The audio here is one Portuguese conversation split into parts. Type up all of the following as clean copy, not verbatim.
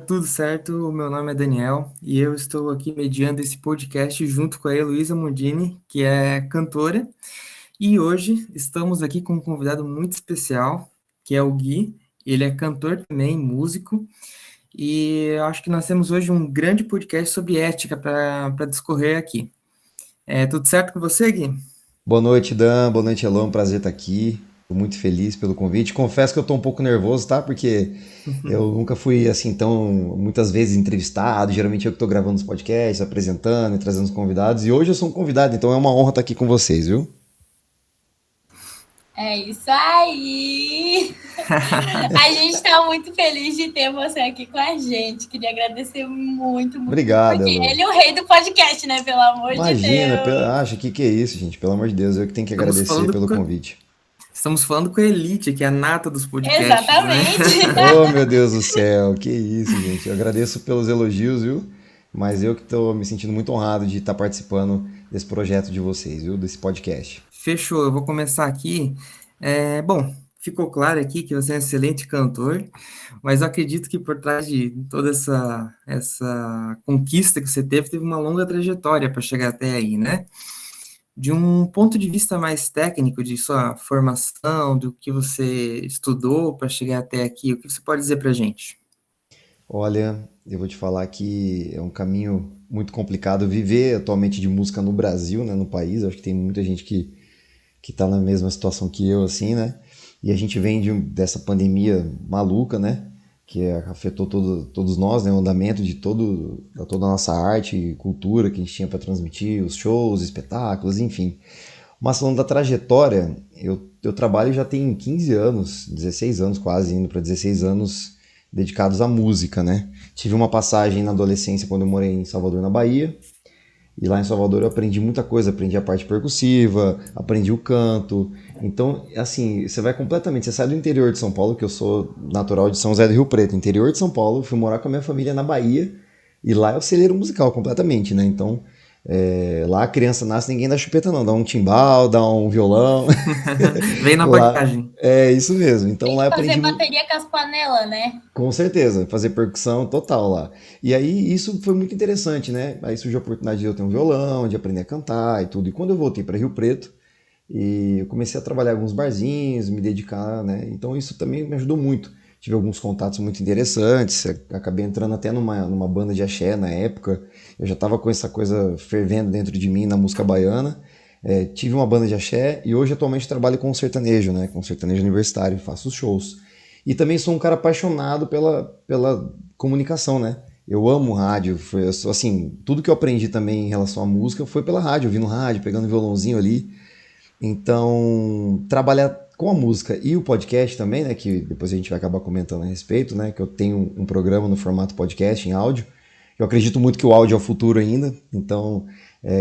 tudo certo? O meu nome é Daniel e eu estou aqui mediando esse podcast junto com a Heloísa Mondini, que é cantora. E hoje estamos aqui com um convidado muito especial, que é o Gui. Ele é cantor também, músico. E eu acho que nós temos hoje um grande podcast sobre ética para discorrer aqui. Tudo certo com você, Gui? Boa noite, Dan. Boa noite, Elon. Prazer estar aqui. Estou muito feliz pelo convite. Confesso que eu estou um pouco nervoso, tá? Porque eu nunca fui assim tão muitas vezes entrevistado. Geralmente eu que estou gravando os podcasts, apresentando e trazendo os convidados. E hoje eu sou um convidado, então é uma honra estar aqui com vocês, viu? É isso aí! A gente está muito feliz de ter você aqui com a gente. Queria agradecer muito, muito, muito, Obrigado, porque Elon. ele é o rei do podcast, né? Pelo amor de Imagina, Deus. acho que é isso, gente. Pelo amor de Deus, eu que tenho que Estamos agradecer falando pelo com, convite. estamos falando com a Elite, que é a nata dos podcasts, né? Exatamente. Oh, meu Deus do céu, que isso, gente. Eu agradeço pelos elogios, viu? Mas eu que estou me sentindo muito honrado de estar participando desse projeto de vocês, viu? Desse podcast. Fechou, eu vou começar aqui. Bom, ficou claro aqui que você é um excelente cantor, mas eu acredito que por trás de toda essa conquista que você teve uma longa trajetória para chegar até aí, né? De um ponto de vista mais técnico, de sua formação, do que você estudou para chegar até aqui, o que você pode dizer para a gente? Olha, eu vou te falar que é um caminho muito complicado viver atualmente de música no Brasil, né, no país. Eu acho que tem muita gente que tá na mesma situação que eu, assim, né? E a gente vem dessa pandemia maluca, né? Que afetou todos nós, né? O andamento de toda a nossa arte e cultura que a gente tinha para transmitir, os shows, espetáculos, enfim. Mas falando da trajetória, eu trabalho já tem 15 anos, 16 anos quase, indo para 16 anos dedicados à música, né? Tive uma passagem na adolescência quando eu morei em Salvador, na Bahia, e lá em Salvador eu aprendi muita coisa, aprendi a parte percussiva, aprendi o canto. Então, assim, você vai completamente, você sai do interior de São Paulo, que eu sou natural de São José do Rio Preto, interior de São Paulo, fui morar com a minha família na Bahia, e lá é o celeiro musical completamente, né? Então, lá a criança nasce, ninguém dá chupeta não, dá um timbal, dá um violão, Vem na lá bagagem. é isso mesmo. Então Tem lá que eu fazer aprendi bateria com as panelas, né? com certeza, fazer percussão total lá. E aí isso foi muito interessante, né? Aí surgiu a oportunidade de eu ter um violão, de aprender a cantar e tudo. E quando eu voltei para Rio Preto, e eu comecei a trabalhar em alguns barzinhos, me dedicar, né? Então isso também me ajudou muito. Tive alguns contatos muito interessantes, acabei entrando até numa banda de axé na época. Eu já estava com essa coisa fervendo dentro de mim na música baiana. Tive uma banda de axé e hoje atualmente trabalho com sertanejo, né? Com sertanejo universitário, faço shows. E também sou um cara apaixonado pela comunicação, né? Eu amo rádio, foi, eu sou, assim, tudo que eu aprendi também em relação à música foi pela rádio, ouvindo rádio, pegando violãozinho ali. Então, trabalhar com a música e o podcast também, né, que depois a gente vai acabar comentando a respeito, né, que eu tenho um programa no formato podcast em áudio. Eu acredito muito que o áudio é o futuro ainda, então,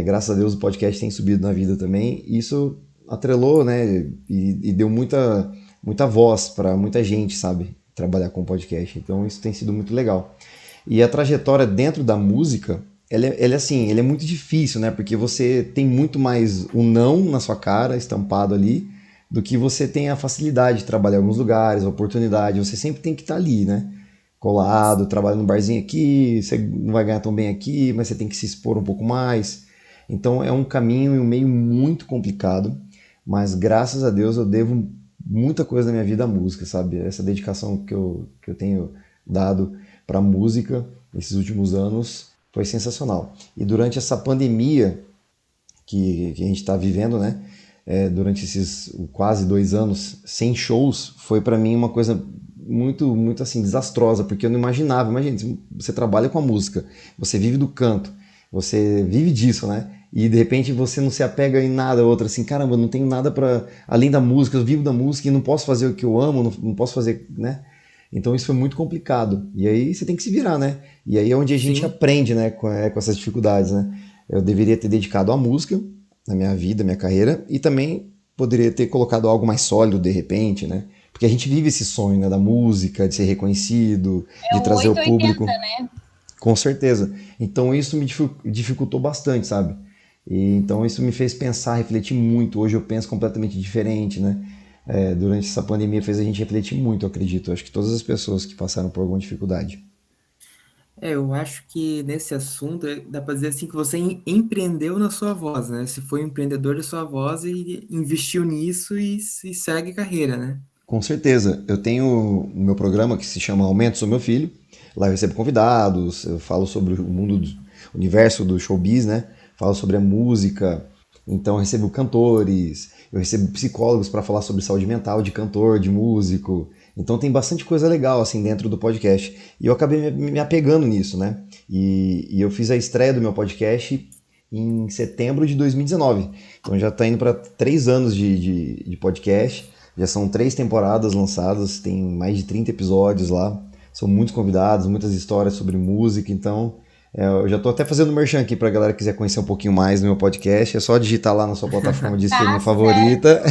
graças a Deus o podcast tem subido na vida também. E isso atrelou, né, e deu muita voz para muita gente, sabe, trabalhar com podcast. Então, isso tem sido muito legal. E a trajetória dentro da música, ela é muito difícil, né? Porque você tem muito mais o não na sua cara, estampado ali, do que você tem a facilidade de trabalhar em alguns lugares, a oportunidade. Você sempre tem que estar ali, né? Colado, trabalhando no barzinho aqui, você não vai ganhar tão bem aqui, mas você tem que se expor um pouco mais. Então é um caminho e um meio muito complicado, mas graças a Deus eu devo muita coisa da minha vida à música, sabe? Essa dedicação que eu tenho dado para a música nesses últimos anos foi sensacional. E durante essa pandemia que a gente está vivendo, né? Durante esses quase 2 anos sem shows, foi para mim uma coisa muito, muito assim, desastrosa, porque eu não imaginava. Imagina, você trabalha com a música, você vive do canto, você vive disso, né? E de repente você não se apega em nada outro, assim, caramba, eu não tenho nada para além da música, eu vivo da música e não posso fazer o que eu amo, não posso fazer, né? Então isso foi muito complicado. E aí você tem que se virar, né? E aí é onde a gente Sim. aprende, né, com essas dificuldades, né? Eu deveria ter dedicado à música na minha vida, minha carreira, e também poderia ter colocado algo mais sólido de repente, né? Porque a gente vive esse sonho, né, da música, de ser reconhecido, É de o trazer o 880, público, né? com certeza. Então isso me dificultou bastante, sabe? E então isso me fez pensar, refletir muito. Hoje eu penso completamente diferente, né? Durante essa pandemia fez a gente refletir muito, eu acredito. Acho que todas as pessoas que passaram por alguma dificuldade. Eu acho que nesse assunto dá para dizer assim que você empreendeu na sua voz, né? Você foi um empreendedor da sua voz e investiu nisso e segue carreira, né? Com certeza. Eu tenho o meu programa que se chama Aumento Sou Meu Filho. Lá eu recebo convidados, eu falo sobre o mundo, o universo do showbiz, né? Falo sobre a música. Então eu recebo cantores, eu recebo psicólogos para falar sobre saúde mental de cantor, de músico. Então tem bastante coisa legal assim dentro do podcast. E eu acabei me apegando nisso, né? E eu fiz a estreia do meu podcast em setembro de 2019. Então já está indo para 3 anos de podcast. Já são 3 temporadas lançadas, tem mais de 30 episódios lá. São muitos convidados, muitas histórias sobre música. Então, eu já estou até fazendo merchan aqui para a galera que quiser conhecer um pouquinho mais do meu podcast. É só digitar lá na sua plataforma de streaming Tá favorita.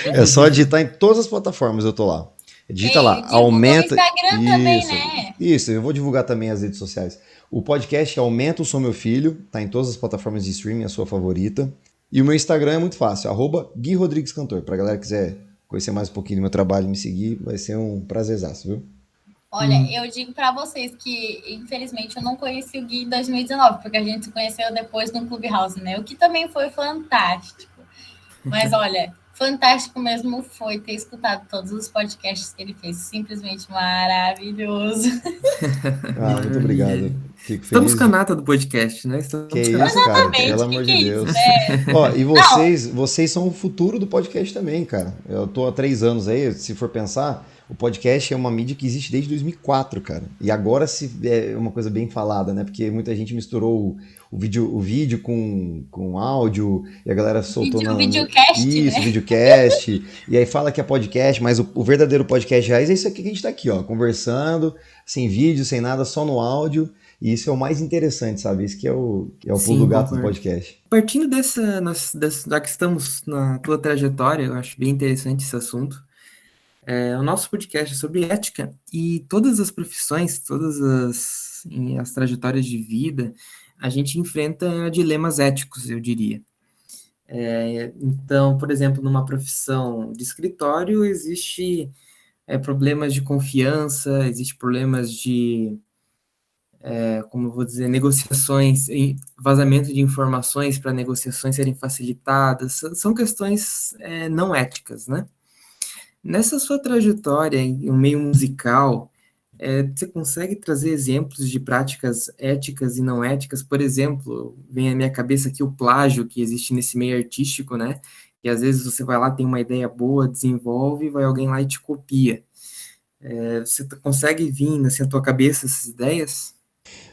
É só digitar em todas as plataformas, eu tô lá. Digita lá, Divulga o aumenta. Instagram também, Isso, né? isso, eu vou divulgar também as redes sociais. O podcast Aumenta o Sou Meu Filho, tá em todas as plataformas de streaming, a sua favorita. E o meu Instagram é muito fácil, @GuiRodriguesCantor. Pra galera que quiser conhecer mais um pouquinho do meu trabalho e me seguir, vai ser um prazerzaço, viu? Olha, eu digo para vocês que, infelizmente, eu não conheci o Gui em 2019, porque a gente se conheceu depois no Clubhouse, né? O que também foi fantástico. Mas, olha, fantástico mesmo foi ter escutado todos os podcasts que ele fez. Simplesmente maravilhoso. Ah, muito obrigado. Maravilha. Fico Estamos com a feliz. nata do podcast, né? Que Estamos com a isso, nata do cara. Pelo Exatamente. podcast. O que, amor que de é isso, Deus. né? Ó, e Não, vocês são o futuro do podcast também, cara. Eu tô há 3 anos aí, se for pensar, o podcast é uma mídia que existe desde 2004, cara. E agora se é uma coisa bem falada, né? Porque muita gente misturou o vídeo com áudio, e a galera soltou videocast, isso, né? videocast, e aí fala que é podcast, mas o verdadeiro podcast raiz é isso aqui que a gente tá aqui, ó, conversando, sem vídeo, sem nada, só no áudio. E isso é o mais interessante, sabe? Isso que é o pulo do Sim, gato do concordo. podcast. Partindo já que estamos na tua trajetória, eu acho bem interessante esse assunto. O nosso podcast é sobre ética e todas as profissões, as trajetórias de vida, a gente enfrenta dilemas éticos, eu diria. Então, por exemplo, numa profissão de escritório, existe problemas de confiança, existe problemas de, como eu vou dizer, negociações, vazamento de informações para negociações serem facilitadas, são questões não éticas, né? Nessa sua trajetória em um meio musical, você consegue trazer exemplos de práticas éticas e não éticas? Por exemplo, vem à minha cabeça aqui o plágio que existe nesse meio artístico, né? E às vezes você vai lá, tem uma ideia boa, desenvolve, vai alguém lá e te copia. Você consegue vir assim, na tua cabeça essas ideias?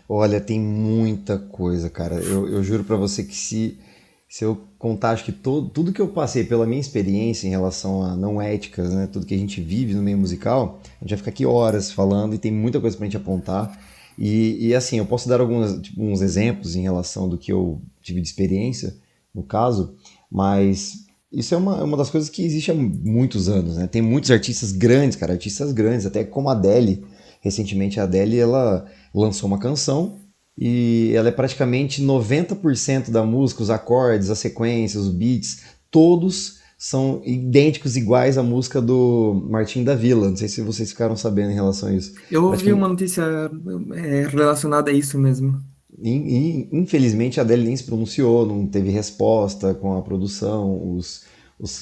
Olha, tem muita coisa, cara. Eu juro pra você que se eu contar, acho que tudo que eu passei pela minha experiência em relação a não éticas, né? Tudo que a gente vive no meio musical, a gente vai ficar aqui horas falando e tem muita coisa pra gente apontar. E assim, eu posso dar uns exemplos em relação do que eu tive de experiência, no caso, mas isso é uma das coisas que existe há muitos anos, né? Tem muitos artistas grandes, cara, artistas grandes, até como a Adele. Recentemente a Adele, ela lançou uma canção e ela é praticamente 90% da música, os acordes, as sequências, os beats, todos são idênticos, iguais à música do Martinho da Vila. Não sei se vocês ficaram sabendo em relação a isso. Eu ouvi uma Praticamente, notícia relacionada a isso mesmo. infelizmente a Adele nem se pronunciou, não teve resposta com a produção,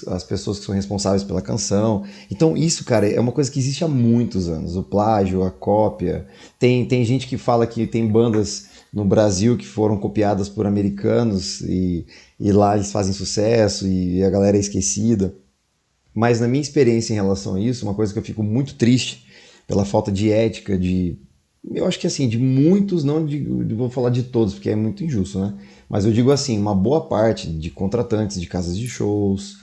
as pessoas que são responsáveis pela canção. Então, isso, cara, é uma coisa que existe há muitos anos. O plágio, a cópia. Tem gente que fala que tem bandas no Brasil que foram copiadas por americanos e lá eles fazem sucesso e a galera é esquecida. Mas na minha experiência em relação a isso, uma coisa que eu fico muito triste pela falta de ética, eu acho que assim, de muitos, não vou falar de todos, porque é muito injusto, né? Mas eu digo assim, uma boa parte de contratantes de casas de shows,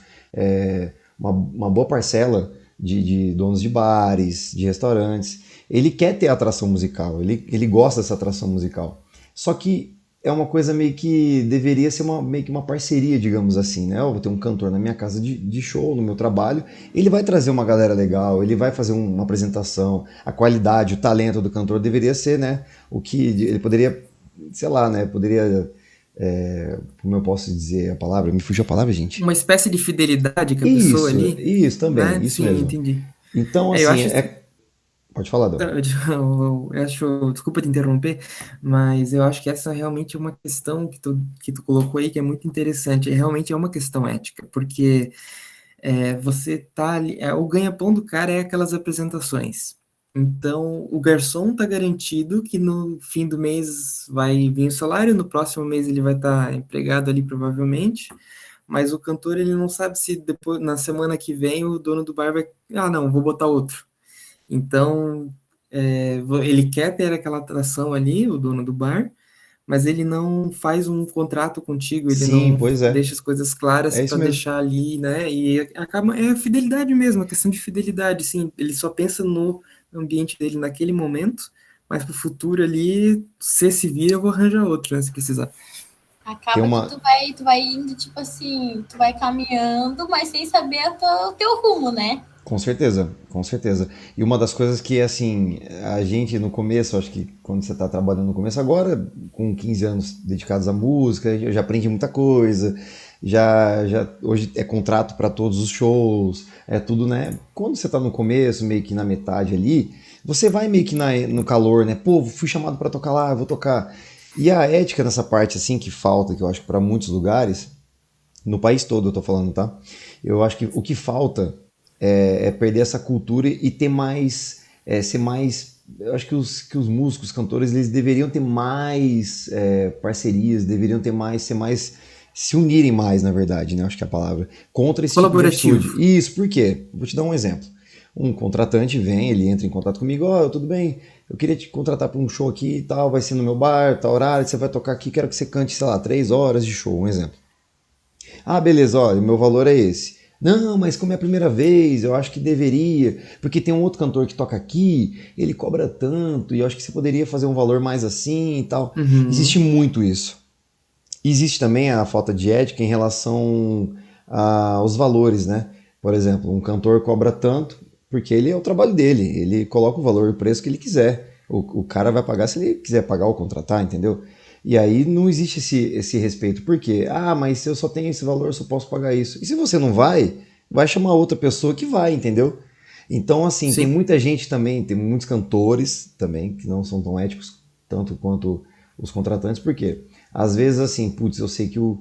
uma boa parcela de donos de bares, de restaurantes, ele quer ter atração musical, ele gosta dessa atração musical. Só que é uma coisa meio que deveria ser meio que uma parceria, digamos assim, né? Eu vou ter um cantor na minha casa de show, no meu trabalho, ele vai trazer uma galera legal, ele vai fazer uma apresentação, a qualidade, o talento do cantor deveria ser, né? O que ele poderia, sei lá, né? Poderia, como eu posso dizer a palavra? Me fugiu a palavra, gente. Uma espécie de fidelidade que a pessoa ali, Isso também, né? isso Sim, mesmo. entendi. Então, Eu assim, acho pode Pode falar, Del. Eu acho, desculpa te interromper, mas eu acho que essa realmente é uma questão que tu colocou aí que é muito interessante. Realmente é uma questão ética, porque você tá ali, o ganha-pão do cara é aquelas apresentações. Então, o garçom tá garantido que no fim do mês vai vir o salário, no próximo mês ele vai estar empregado ali provavelmente, mas o cantor ele não sabe se depois, na semana que vem, o dono do bar vai, não, vou botar outro. Então, ele quer ter aquela atração ali, o dono do bar, mas ele não faz um contrato contigo, ele Sim, não pois é. deixa as coisas claras É isso para mesmo. deixar ali, né? E acaba, é a fidelidade mesmo, a questão de fidelidade, sim. Ele só pensa no ambiente dele naquele momento, mas pro futuro ali, se vira, eu vou arranjar outro, né, se precisar. Tem Acaba que uma. tu vai indo, tipo assim, tu vai caminhando, mas sem saber o teu rumo, né? Com certeza, com certeza. E uma das coisas que, assim, a gente no começo, acho que quando você está trabalhando no começo, agora, com 15 anos dedicados à música, eu já aprendi muita coisa, hoje é contrato para todos os shows, é tudo, né? Quando você está no começo, meio que na metade ali, você vai meio que no calor, né? Pô, fui chamado para tocar lá, eu vou tocar. E a ética nessa parte, assim, que falta, que eu acho que para muitos lugares, no país todo eu tô falando, tá? Eu acho que o que falta é perder essa cultura e ter mais, ser mais. Eu acho que os músicos, os cantores, eles deveriam ter mais parcerias, deveriam ter mais, ser mais, se unirem mais, na verdade, né? Acho que é a palavra, contra esse tipo de Colaborativo. atitude. Isso, por quê? Vou te dar um exemplo. Um contratante vem, ele entra em contato comigo, tudo bem, eu queria te contratar para um show aqui e tal, vai ser no meu bar, tal horário, você vai tocar aqui, quero que você cante, sei lá, 3 horas de show, um exemplo. Ah, beleza, olha, o meu valor é esse. Não, mas como é a primeira vez, eu acho que deveria, porque tem um outro cantor que toca aqui, ele cobra tanto, e eu acho que você poderia fazer um valor mais assim e tal. Existe Uhum. muito isso. Existe também a falta de ética em relação aos valores, né? Por exemplo, um cantor cobra tanto porque ele é o trabalho dele, ele coloca o valor e o preço que ele quiser. O cara vai pagar se ele quiser pagar ou contratar, entendeu? E aí não existe esse respeito. Por quê? Ah, mas se eu só tenho esse valor, eu só posso pagar isso. E se você não vai, vai chamar outra pessoa que vai, entendeu? Então, assim, tem Sim. muita gente também, tem muitos cantores também que não são tão éticos tanto quanto os contratantes, por quê? Às vezes, assim, putz, eu sei que o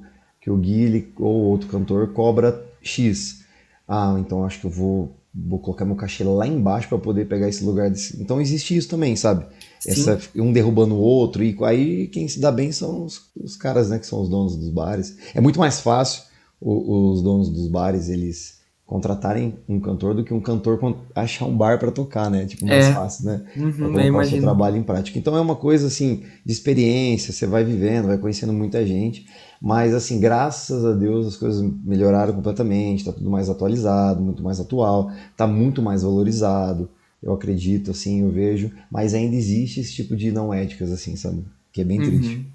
Gui ou outro cantor cobra X. Ah, então acho que eu vou colocar meu cachê lá embaixo para poder pegar esse lugar. Então existe isso também, sabe? Sim. Um derrubando o outro, e aí quem se dá bem são os caras, né, que são os donos dos bares. É muito mais fácil os donos dos bares, eles contratarem um cantor do que um cantor achar um bar para tocar, né? Tipo, mais É. fácil, né? Para Eu colocar o seu imagino. trabalho em prática. Então é uma coisa assim de experiência, você vai vivendo, vai conhecendo muita gente, mas assim, graças a Deus as coisas melhoraram completamente, tá tudo mais atualizado, muito mais atual, tá muito mais valorizado. Eu acredito, assim, eu vejo, mas ainda existe esse tipo de não éticas, assim, sabe? Que é bem triste. Uhum.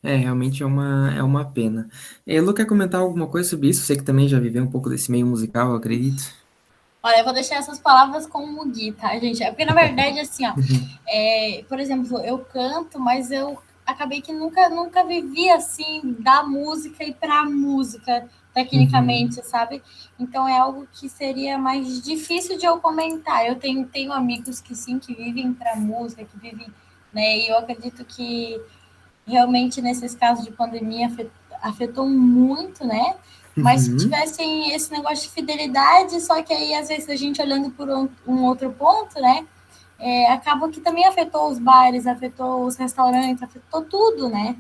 Realmente é uma pena. Lu, quer comentar alguma coisa sobre isso? Você que também já viveu um pouco desse meio musical, eu acredito. Olha, eu vou deixar essas palavras com o Gui, tá, gente? É porque, na verdade, assim, ó, Uhum. por exemplo, eu canto, mas eu acabei que nunca vivi, assim, da música e pra música, tecnicamente, Uhum. sabe? Então, é algo que seria mais difícil de eu comentar. Eu tenho amigos que, sim, que vivem pra música, que vivem, né? E eu acredito que, realmente, nesses casos de pandemia, afetou muito, né? Mas se Uhum. tivessem esse negócio de fidelidade, só que aí, às vezes, a gente olhando por um outro ponto, né? Acaba que também afetou os bares, afetou os restaurantes, afetou tudo, né?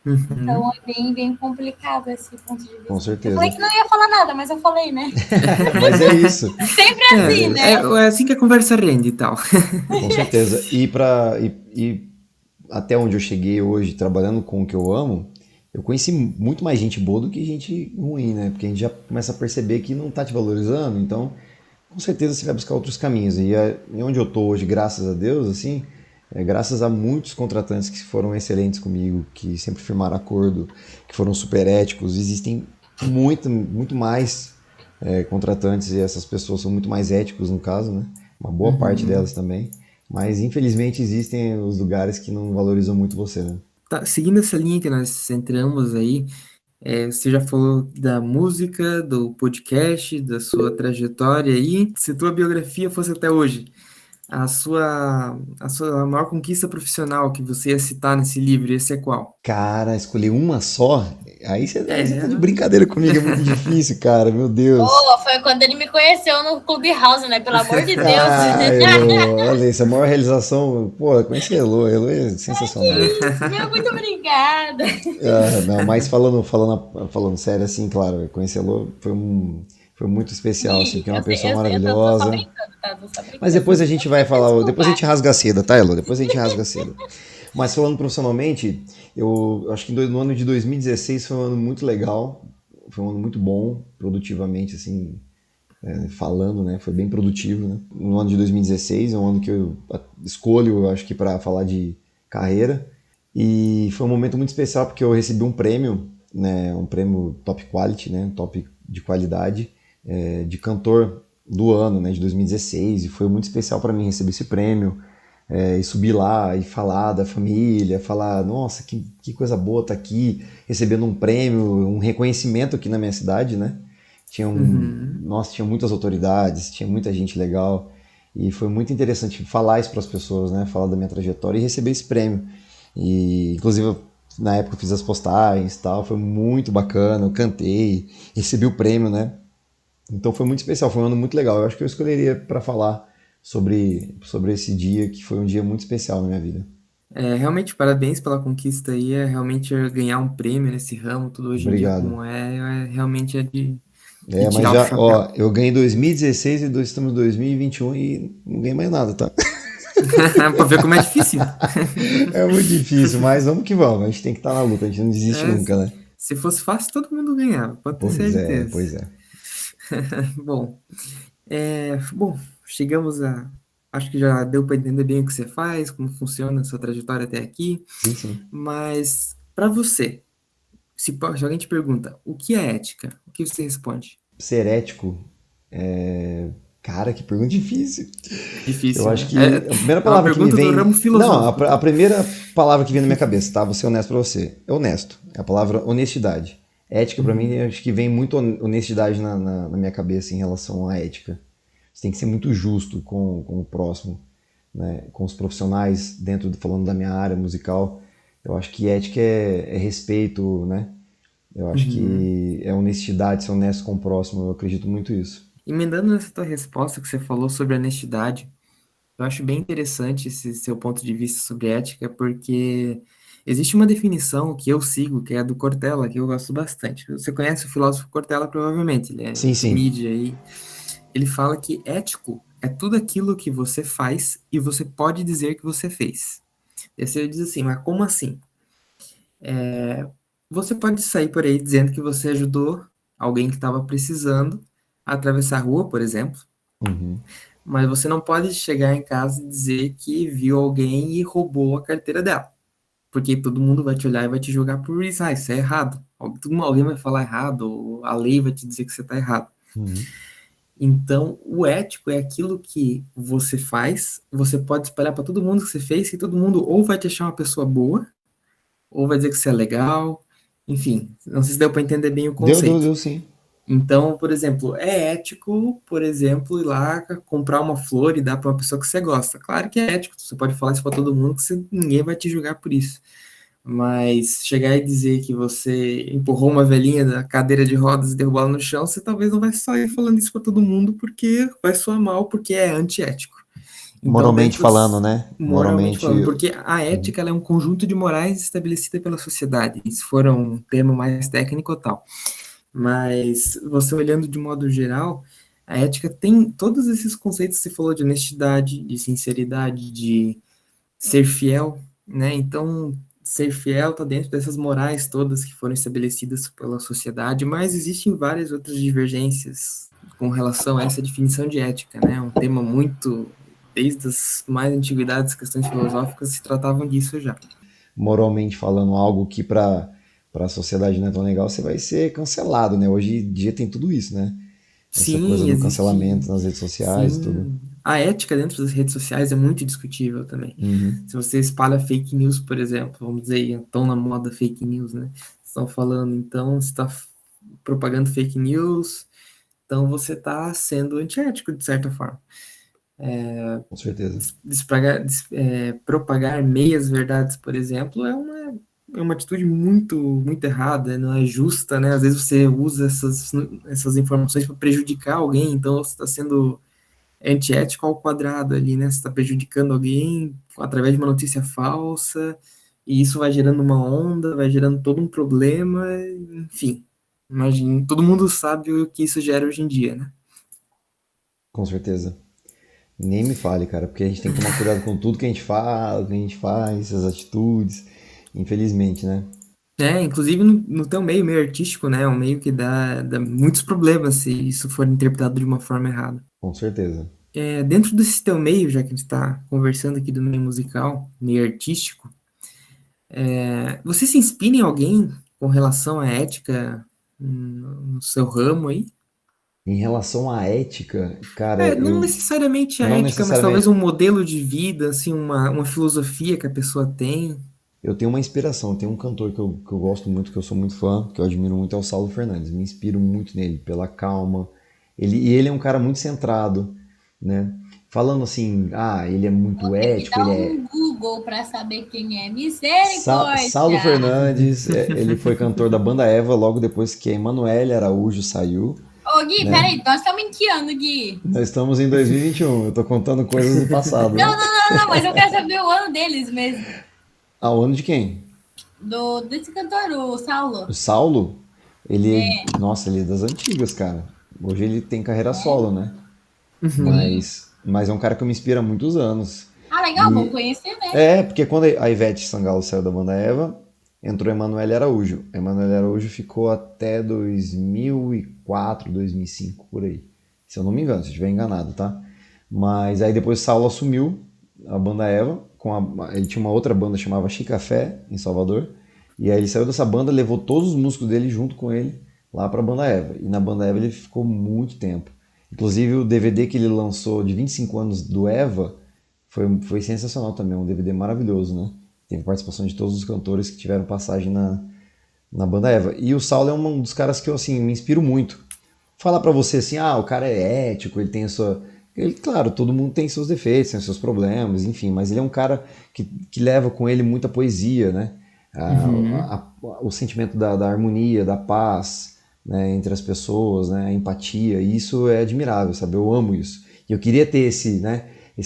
Então Uhum. é bem complicado esse ponto de Com vista. Eu falei certeza. que não ia falar nada, mas eu falei, né? Mas é isso. Sempre assim, É, né? é assim que a conversa rende e tal. Com certeza. E até onde eu cheguei hoje, trabalhando com o que eu amo, eu conheci muito mais gente boa do que gente ruim, né? Porque a gente já começa a perceber que não tá te valorizando, então com certeza você vai buscar outros caminhos. E onde eu tô hoje, graças a Deus, assim, graças a muitos contratantes que foram excelentes comigo, que sempre firmaram acordo, que foram super éticos, existem muito mais contratantes e essas pessoas são muito mais éticos no caso, né? Uma boa parte delas Uhum. também. Mas infelizmente existem os lugares que não valorizam muito você, né? Tá, seguindo essa linha que nós centramos aí, você já falou da música, do podcast, da sua trajetória aí. Se tua biografia fosse até hoje, a sua maior conquista profissional que você ia citar nesse livro, esse é qual? Cara, escolher uma só? Aí você tá de É, brincadeira comigo, é muito difícil, cara, meu Deus. Oh, foi quando ele me conheceu no Clubhouse, né? Pelo amor de Deus. Ah, Elo, olha isso, a maior realização, pô, conheci a Elo é sensacional. Isso, meu, muito obrigada. Ah, não, mas falando sério, assim, claro, conhecer a Elo foi muito especial, assim, Gui, porque é uma pessoa eu tô só maravilhosa. brincando, tá? Tô só Mas brincando. depois a gente vai Me falar, depois a gente desculpar. rasga a seda, tá, Elo? Depois a gente rasga a seda. Mas falando profissionalmente, eu acho que no ano de 2016 foi um ano muito legal, foi um ano muito bom, produtivamente, assim, falando, né? Foi bem produtivo, né? No ano de 2016 é um ano que eu escolho, eu acho que para falar de carreira. E foi um momento muito especial porque eu recebi um prêmio, né? Um prêmio Top Quality, né? Top de qualidade, de cantor do ano, né? De 2016. E foi muito especial para mim receber esse prêmio. E subir lá e falar da família, falar, nossa, que coisa boa tá aqui, recebendo um prêmio, um reconhecimento aqui na minha cidade, né? uhum, Nossa, tinha muitas autoridades, tinha muita gente legal e foi muito interessante falar isso para as pessoas, né? Falar da minha trajetória e receber esse prêmio. E inclusive na época eu fiz as postagens, e tal, foi muito bacana, eu cantei, recebi o prêmio, né? Então foi muito especial, foi um ano muito legal. Eu acho que eu escolheria para falar sobre esse dia que foi um dia muito especial na minha vida. realmente, parabéns pela conquista aí, realmente ganhar um prêmio nesse ramo, tudo hoje em dia Obrigado. como realmente é de Mas tirar o já, chapéu. ó, eu ganhei em 2016 e estamos em 2021 e não ganhei mais nada, tá? Pra ver como é difícil. É muito difícil, mas vamos que vamos. A gente tem que estar na luta, a gente não desiste É, nunca, né? se fosse fácil, todo mundo ganhava, pode ter Pois é, certeza. pois é. Bom, bom, chegamos a. Acho que já deu para entender bem o que você faz, como funciona a sua trajetória até aqui. Sim, sim. Mas, para você, se alguém te pergunta o que é ética, o que você responde? Ser ético, cara, que pergunta difícil. Eu Difícil, acho né? que a primeira É uma palavra que me pergunta do ramo vem. Não, filosófico, a tá? primeira palavra que vem na minha cabeça, tá? Vou ser honesto pra você. É honesto. É a palavra honestidade. Ética, pra mim, Uhum, eu acho que vem muito honestidade na minha cabeça em relação à ética. Você tem que ser muito justo com o próximo, né? Com os profissionais falando da minha área musical. Eu acho que ética é respeito, né? Eu acho uhum. que é honestidade, ser honesto com o próximo. Eu acredito muito nisso. Emendando nessa tua resposta que você falou sobre honestidade, eu acho bem interessante esse seu ponto de vista sobre ética, porque existe uma definição que eu sigo, que é a do Cortella, que eu gosto bastante. Você conhece o filósofo Cortella, provavelmente, ele é Sim, de sim. mídia aí. Ele fala que ético é tudo aquilo que você faz e você pode dizer que você fez. E aí você diz assim, mas como assim? Você pode sair por aí dizendo que você ajudou alguém que estava precisando a atravessar a rua, por exemplo, Uhum. mas você não pode chegar em casa e dizer que viu alguém e roubou a carteira dela, porque todo mundo vai te olhar e vai te julgar por isso. Ah, isso é errado. Alguém vai falar errado, ou a lei vai te dizer que você está errado. Uhum. Então, o ético é aquilo que você faz, você pode espalhar para todo mundo que você fez, que todo mundo ou vai te achar uma pessoa boa, ou vai dizer que você é legal. Enfim, não sei se deu para entender bem o conceito. Deu sim. Então, por exemplo, é ético, por exemplo, ir lá comprar uma flor e dar para uma pessoa que você gosta. Claro que é ético, você pode falar isso para todo mundo, que ninguém vai te julgar por isso. Mas chegar e dizer que você empurrou uma velhinha da cadeira de rodas e derrubou ela no chão, você talvez não vai sair falando isso para todo mundo, porque vai soar mal, porque é antiético. Então, Moralmente falando, né? moralmente Moralmente. falando, porque a Uhum. ética ela é um conjunto de morais estabelecida pela sociedade, se for um termo mais técnico ou tal. Mas você olhando de modo geral, a ética tem todos esses conceitos que você falou de honestidade, de sinceridade, de ser fiel, né? Então, ser fiel está dentro dessas morais todas que foram estabelecidas pela sociedade, mas existem várias outras divergências com relação a essa definição de ética, né? Um tema muito, desde as mais antiguidades, questões filosóficas se tratavam disso já. Moralmente falando algo que para a sociedade não é tão legal, você vai ser cancelado, né? Hoje em dia tem tudo isso, né? Essa coisa Sim, do existe, cancelamento nas redes sociais e tudo. sim. A ética dentro das redes sociais é muito discutível também. Uhum. Se você espalha fake news, por exemplo, vamos dizer, estão na moda fake news, né? Estão falando, então, você está propagando fake news, então você está sendo antiético, de certa forma. Com certeza. Propagar meias verdades, por exemplo, é uma atitude muito, muito errada, não é justa, né? Às vezes você usa essas informações para prejudicar alguém, então você está sendo antiético ao quadrado ali, né? Você está prejudicando alguém através de uma notícia falsa, e isso vai gerando uma onda, vai gerando todo um problema, enfim. Imagina, todo mundo sabe o que isso gera hoje em dia, né? Com certeza. Nem me fale, cara, porque a gente tem que tomar cuidado com tudo que a gente fala, que a gente faz, as atitudes. Infelizmente, né? Inclusive no teu meio artístico, né? É um meio que dá muitos problemas se isso for interpretado de uma forma errada. Com certeza. Dentro desse teu meio, já que a gente está conversando aqui do meio musical, meio artístico, você se inspira em alguém com relação à ética no seu ramo aí? Em relação à ética, cara, Não eu necessariamente a não ética, mas talvez um necessariamente. modelo de vida, assim, uma filosofia que a pessoa tem. Eu tenho uma inspiração, tem um cantor que eu gosto muito, que eu sou muito fã, que eu admiro muito, é o Saulo Fernandes. Me inspiro muito nele, pela calma. E ele é um cara muito centrado, né? Falando assim, ele é Vou muito ter que ético, dar ele um é. Google para saber quem é. Misericórdia! Saulo Fernandes, ele foi cantor da banda Eva logo depois que a Emanuele Araújo saiu, Ô, Gui, né? peraí, nós estamos em que ano, Gui? Nós estamos em 2021, eu tô contando coisas do passado, Não, né? não, não, não, mas eu quero saber o ano deles mesmo. O ano de quem? Desse cantor, o O Saulo. Saulo, nossa, ele é das antigas, cara. Hoje ele tem carreira solo, né? Uhum. Sim. Mas é um cara que me inspira há muitos anos. Ah, legal, vou E conhecer, né? porque quando a Ivete Sangalo saiu da banda Eva, entrou Emanuele Araújo. Emanuele Araújo ficou até 2004, 2005, por aí. Se eu não me engano, se eu estiver enganado, tá? Mas aí depois Saulo assumiu a banda Eva, ele tinha uma outra banda chamava Chicafé, em Salvador, e aí ele saiu dessa banda, levou todos os músicos dele junto com ele lá pra banda Eva. E na banda Eva ele ficou muito tempo. Inclusive o DVD que ele lançou de 25 anos do Eva foi sensacional também, um DVD maravilhoso, né? Teve participação de todos os cantores que tiveram passagem na banda Eva. E o Saulo é um dos caras que eu, assim, me inspiro muito. Falar pra você assim, o cara é ético, ele tem a sua... Ele, claro, todo mundo tem seus defeitos, tem seus problemas, enfim, mas ele é um cara que leva com ele muita poesia, né? Uhum. O sentimento da harmonia, da paz, né, entre as pessoas, né, a empatia, e isso é admirável, sabe? Eu amo isso. E eu queria ter esse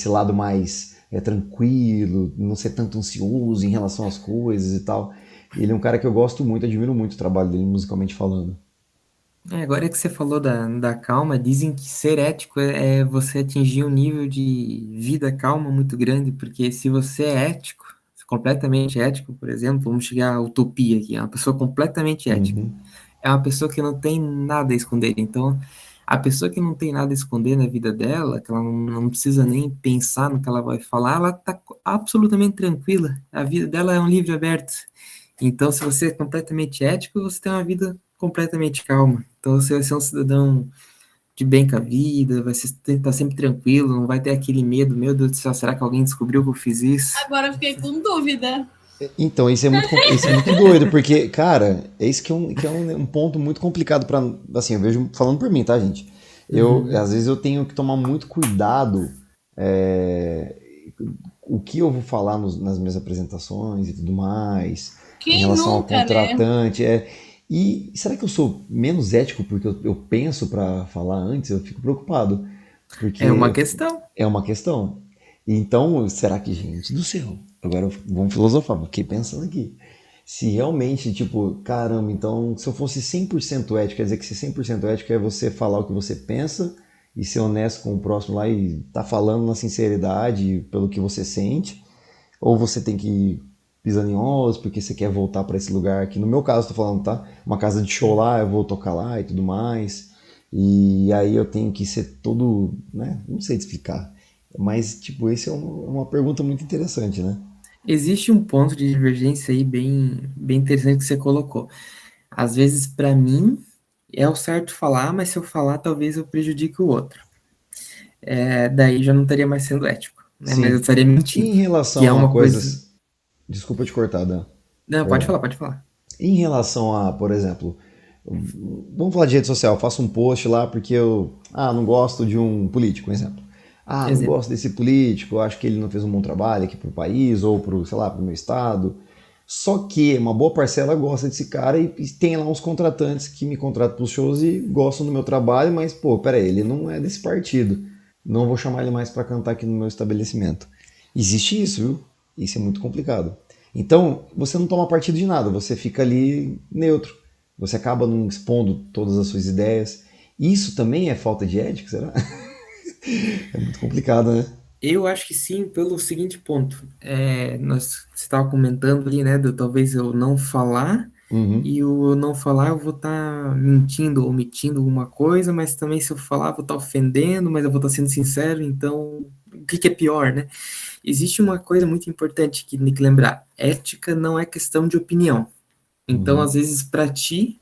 lado mais tranquilo, não ser tanto ansioso em relação às coisas e tal. E ele é um cara que eu gosto muito, admiro muito o trabalho dele musicalmente falando. Agora que você falou da calma, dizem que ser ético é você atingir um nível de vida calma muito grande, porque se você é ético, completamente ético, por exemplo, vamos chegar à utopia aqui, é uma pessoa completamente ética. Uhum. É uma pessoa que não tem nada a esconder. Então, a pessoa que não tem nada a esconder na vida dela, que ela não precisa nem pensar no que ela vai falar, ela está absolutamente tranquila. A vida dela é um livro aberto. Então, se você é completamente ético, você tem uma vida completamente calma. Então, você vai ser um cidadão de bem com a vida, vai estar sempre tranquilo, não vai ter aquele medo, meu Deus do céu, será que alguém descobriu que eu fiz isso? Agora eu fiquei com dúvida. Então, isso é muito doido, porque, cara, é isso que é um ponto muito complicado pra. Assim, eu vejo, falando por mim, tá, gente? Uhum. Às vezes eu tenho que tomar muito cuidado é, o que eu vou falar nas minhas apresentações e tudo mais, em Quem relação ao nunca, né? contratante. E será que eu sou menos ético porque eu penso pra falar antes? Eu fico preocupado, É uma porque questão. é uma questão. Então, será que, gente do céu? Agora vamos filosofar, fiquei pensando aqui. Se realmente, tipo, caramba, então, se eu fosse 100% ético, quer dizer que ser 100% ético é você falar o que você pensa e ser honesto com o próximo lá e tá falando na sinceridade pelo que você sente, ou você tem que ir pisando em ovos porque você quer voltar para esse lugar que no meu caso tô falando, tá? Uma casa de show lá, eu vou tocar lá e tudo mais. E aí eu tenho que ser todo, né? Não sei te explicar. Mas, tipo, esse é uma pergunta muito interessante, né? Existe um ponto de divergência aí bem interessante que você colocou. Às vezes, para mim, é o certo falar, mas se eu falar, talvez eu prejudique o outro. Daí já não estaria mais sendo ético, né? Mas eu Sim. estaria E mentindo, em que é relação a uma coisa. coisas. Desculpa te cortar, Dan. Não, pode Perdão. falar, pode falar. Em relação a, por exemplo, vamos falar de rede social, eu faço um post lá porque eu não gosto de um político, por exemplo. Ah, não Exemplo. gosto desse político, acho que ele não fez um bom trabalho aqui pro país ou pro, sei lá, pro meu estado. Só que uma boa parcela gosta desse cara e tem lá uns contratantes que me contratam pros shows e gostam do meu trabalho, mas, pô, peraí, ele não é desse partido. Não vou chamar ele mais pra cantar aqui no meu estabelecimento. Existe isso, viu? Isso é muito complicado. Então, você não toma partido de nada, você fica ali neutro. Você acaba não expondo todas as suas ideias. Isso também é falta de ética, será? É muito complicado, né? Eu acho que sim, pelo seguinte ponto. Você estava comentando ali, né, do talvez eu não falar, Uhum. e o não falar eu vou estar mentindo ou omitindo alguma coisa, mas também se eu falar eu vou estar ofendendo, mas eu vou estar sendo sincero, então o que que é pior, né? Existe uma coisa muito importante que tem que lembrar: ética não é questão de opinião. Então, às Uhum. vezes, para ti,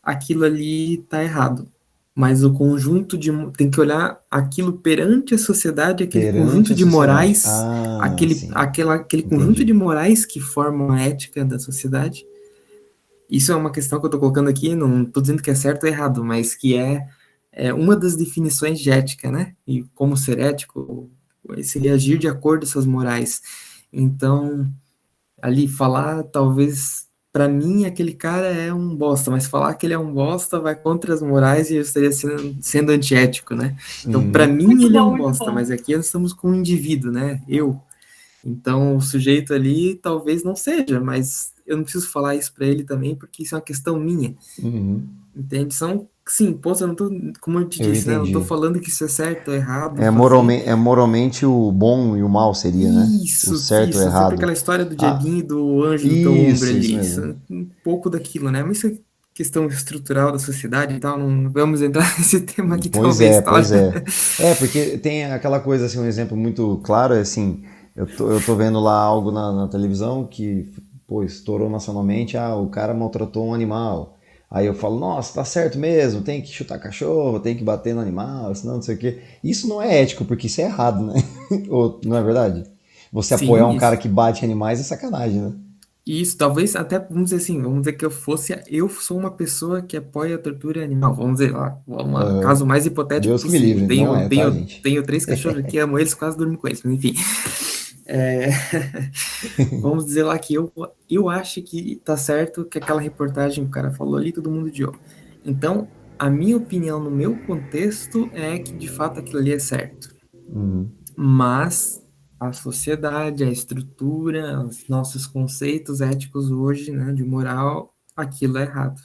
aquilo ali tá errado. Mas o conjunto de. Tem que olhar aquilo perante a sociedade, aquele Perante conjunto a de sociedade. morais, Ah, sim. aquele conjunto de Entendi. morais que formam a ética da sociedade. Isso é uma questão que eu estou colocando aqui, não estou dizendo que é certo ou errado, mas que é uma das definições de ética, né? E como ser ético, seria agir de acordo com essas morais. Então, ali falar, talvez, para mim, aquele cara é um bosta, mas falar que ele é um bosta vai contra as morais e eu estaria sendo antiético, né? Então, para Uhum. mim, Muito ele é bom, um muito bosta, bom. mas aqui nós estamos com um indivíduo, né? Eu. Então, o sujeito ali talvez não seja, mas eu não preciso falar isso para ele também, porque isso é uma questão minha, Uhum. entende? São, sim, pontos, eu não tô, como eu te Eu disse, né? Eu não tô entendi. falando que isso é certo ou errado fazer. É moralmente o bom e o mal seria, né? O certo ou Isso, sempre errado. aquela história do Ah, Dieguinho e do anjo do teu ombro isso ali. Isso mesmo. é um pouco daquilo, né? Mas isso é questão estrutural da sociedade e tal. Não vamos entrar nesse tema aqui, talvez, Pois história. é. É, porque tem aquela coisa, assim, um exemplo muito claro, é assim, eu tô vendo lá algo na televisão que, pô, estourou nacionalmente, ah, o cara maltratou um animal. Aí eu falo, nossa, tá certo mesmo, tem que chutar cachorro, tem que bater no animal, senão não sei o quê. Isso não é ético, porque isso é errado, né? Ou, não é verdade? Você apoiar Sim, um cara isso. que bate animais é sacanagem, né? Isso, talvez até, vamos dizer assim, vamos dizer que eu sou uma pessoa que apoia a tortura animal. Vamos dizer lá, um Aham. caso mais hipotético Deus que me possível. livre, não é, tá, gente? Tenho três cachorros aqui, amo eles, quase durmo com eles, mas enfim. É, vamos dizer lá que eu acho que tá certo que aquela reportagem que o cara falou ali, todo mundo odiou. Então, a minha opinião no meu contexto é que de fato aquilo ali é certo. Uhum. Mas a sociedade, a estrutura, os nossos conceitos éticos hoje, né, de moral, aquilo é errado.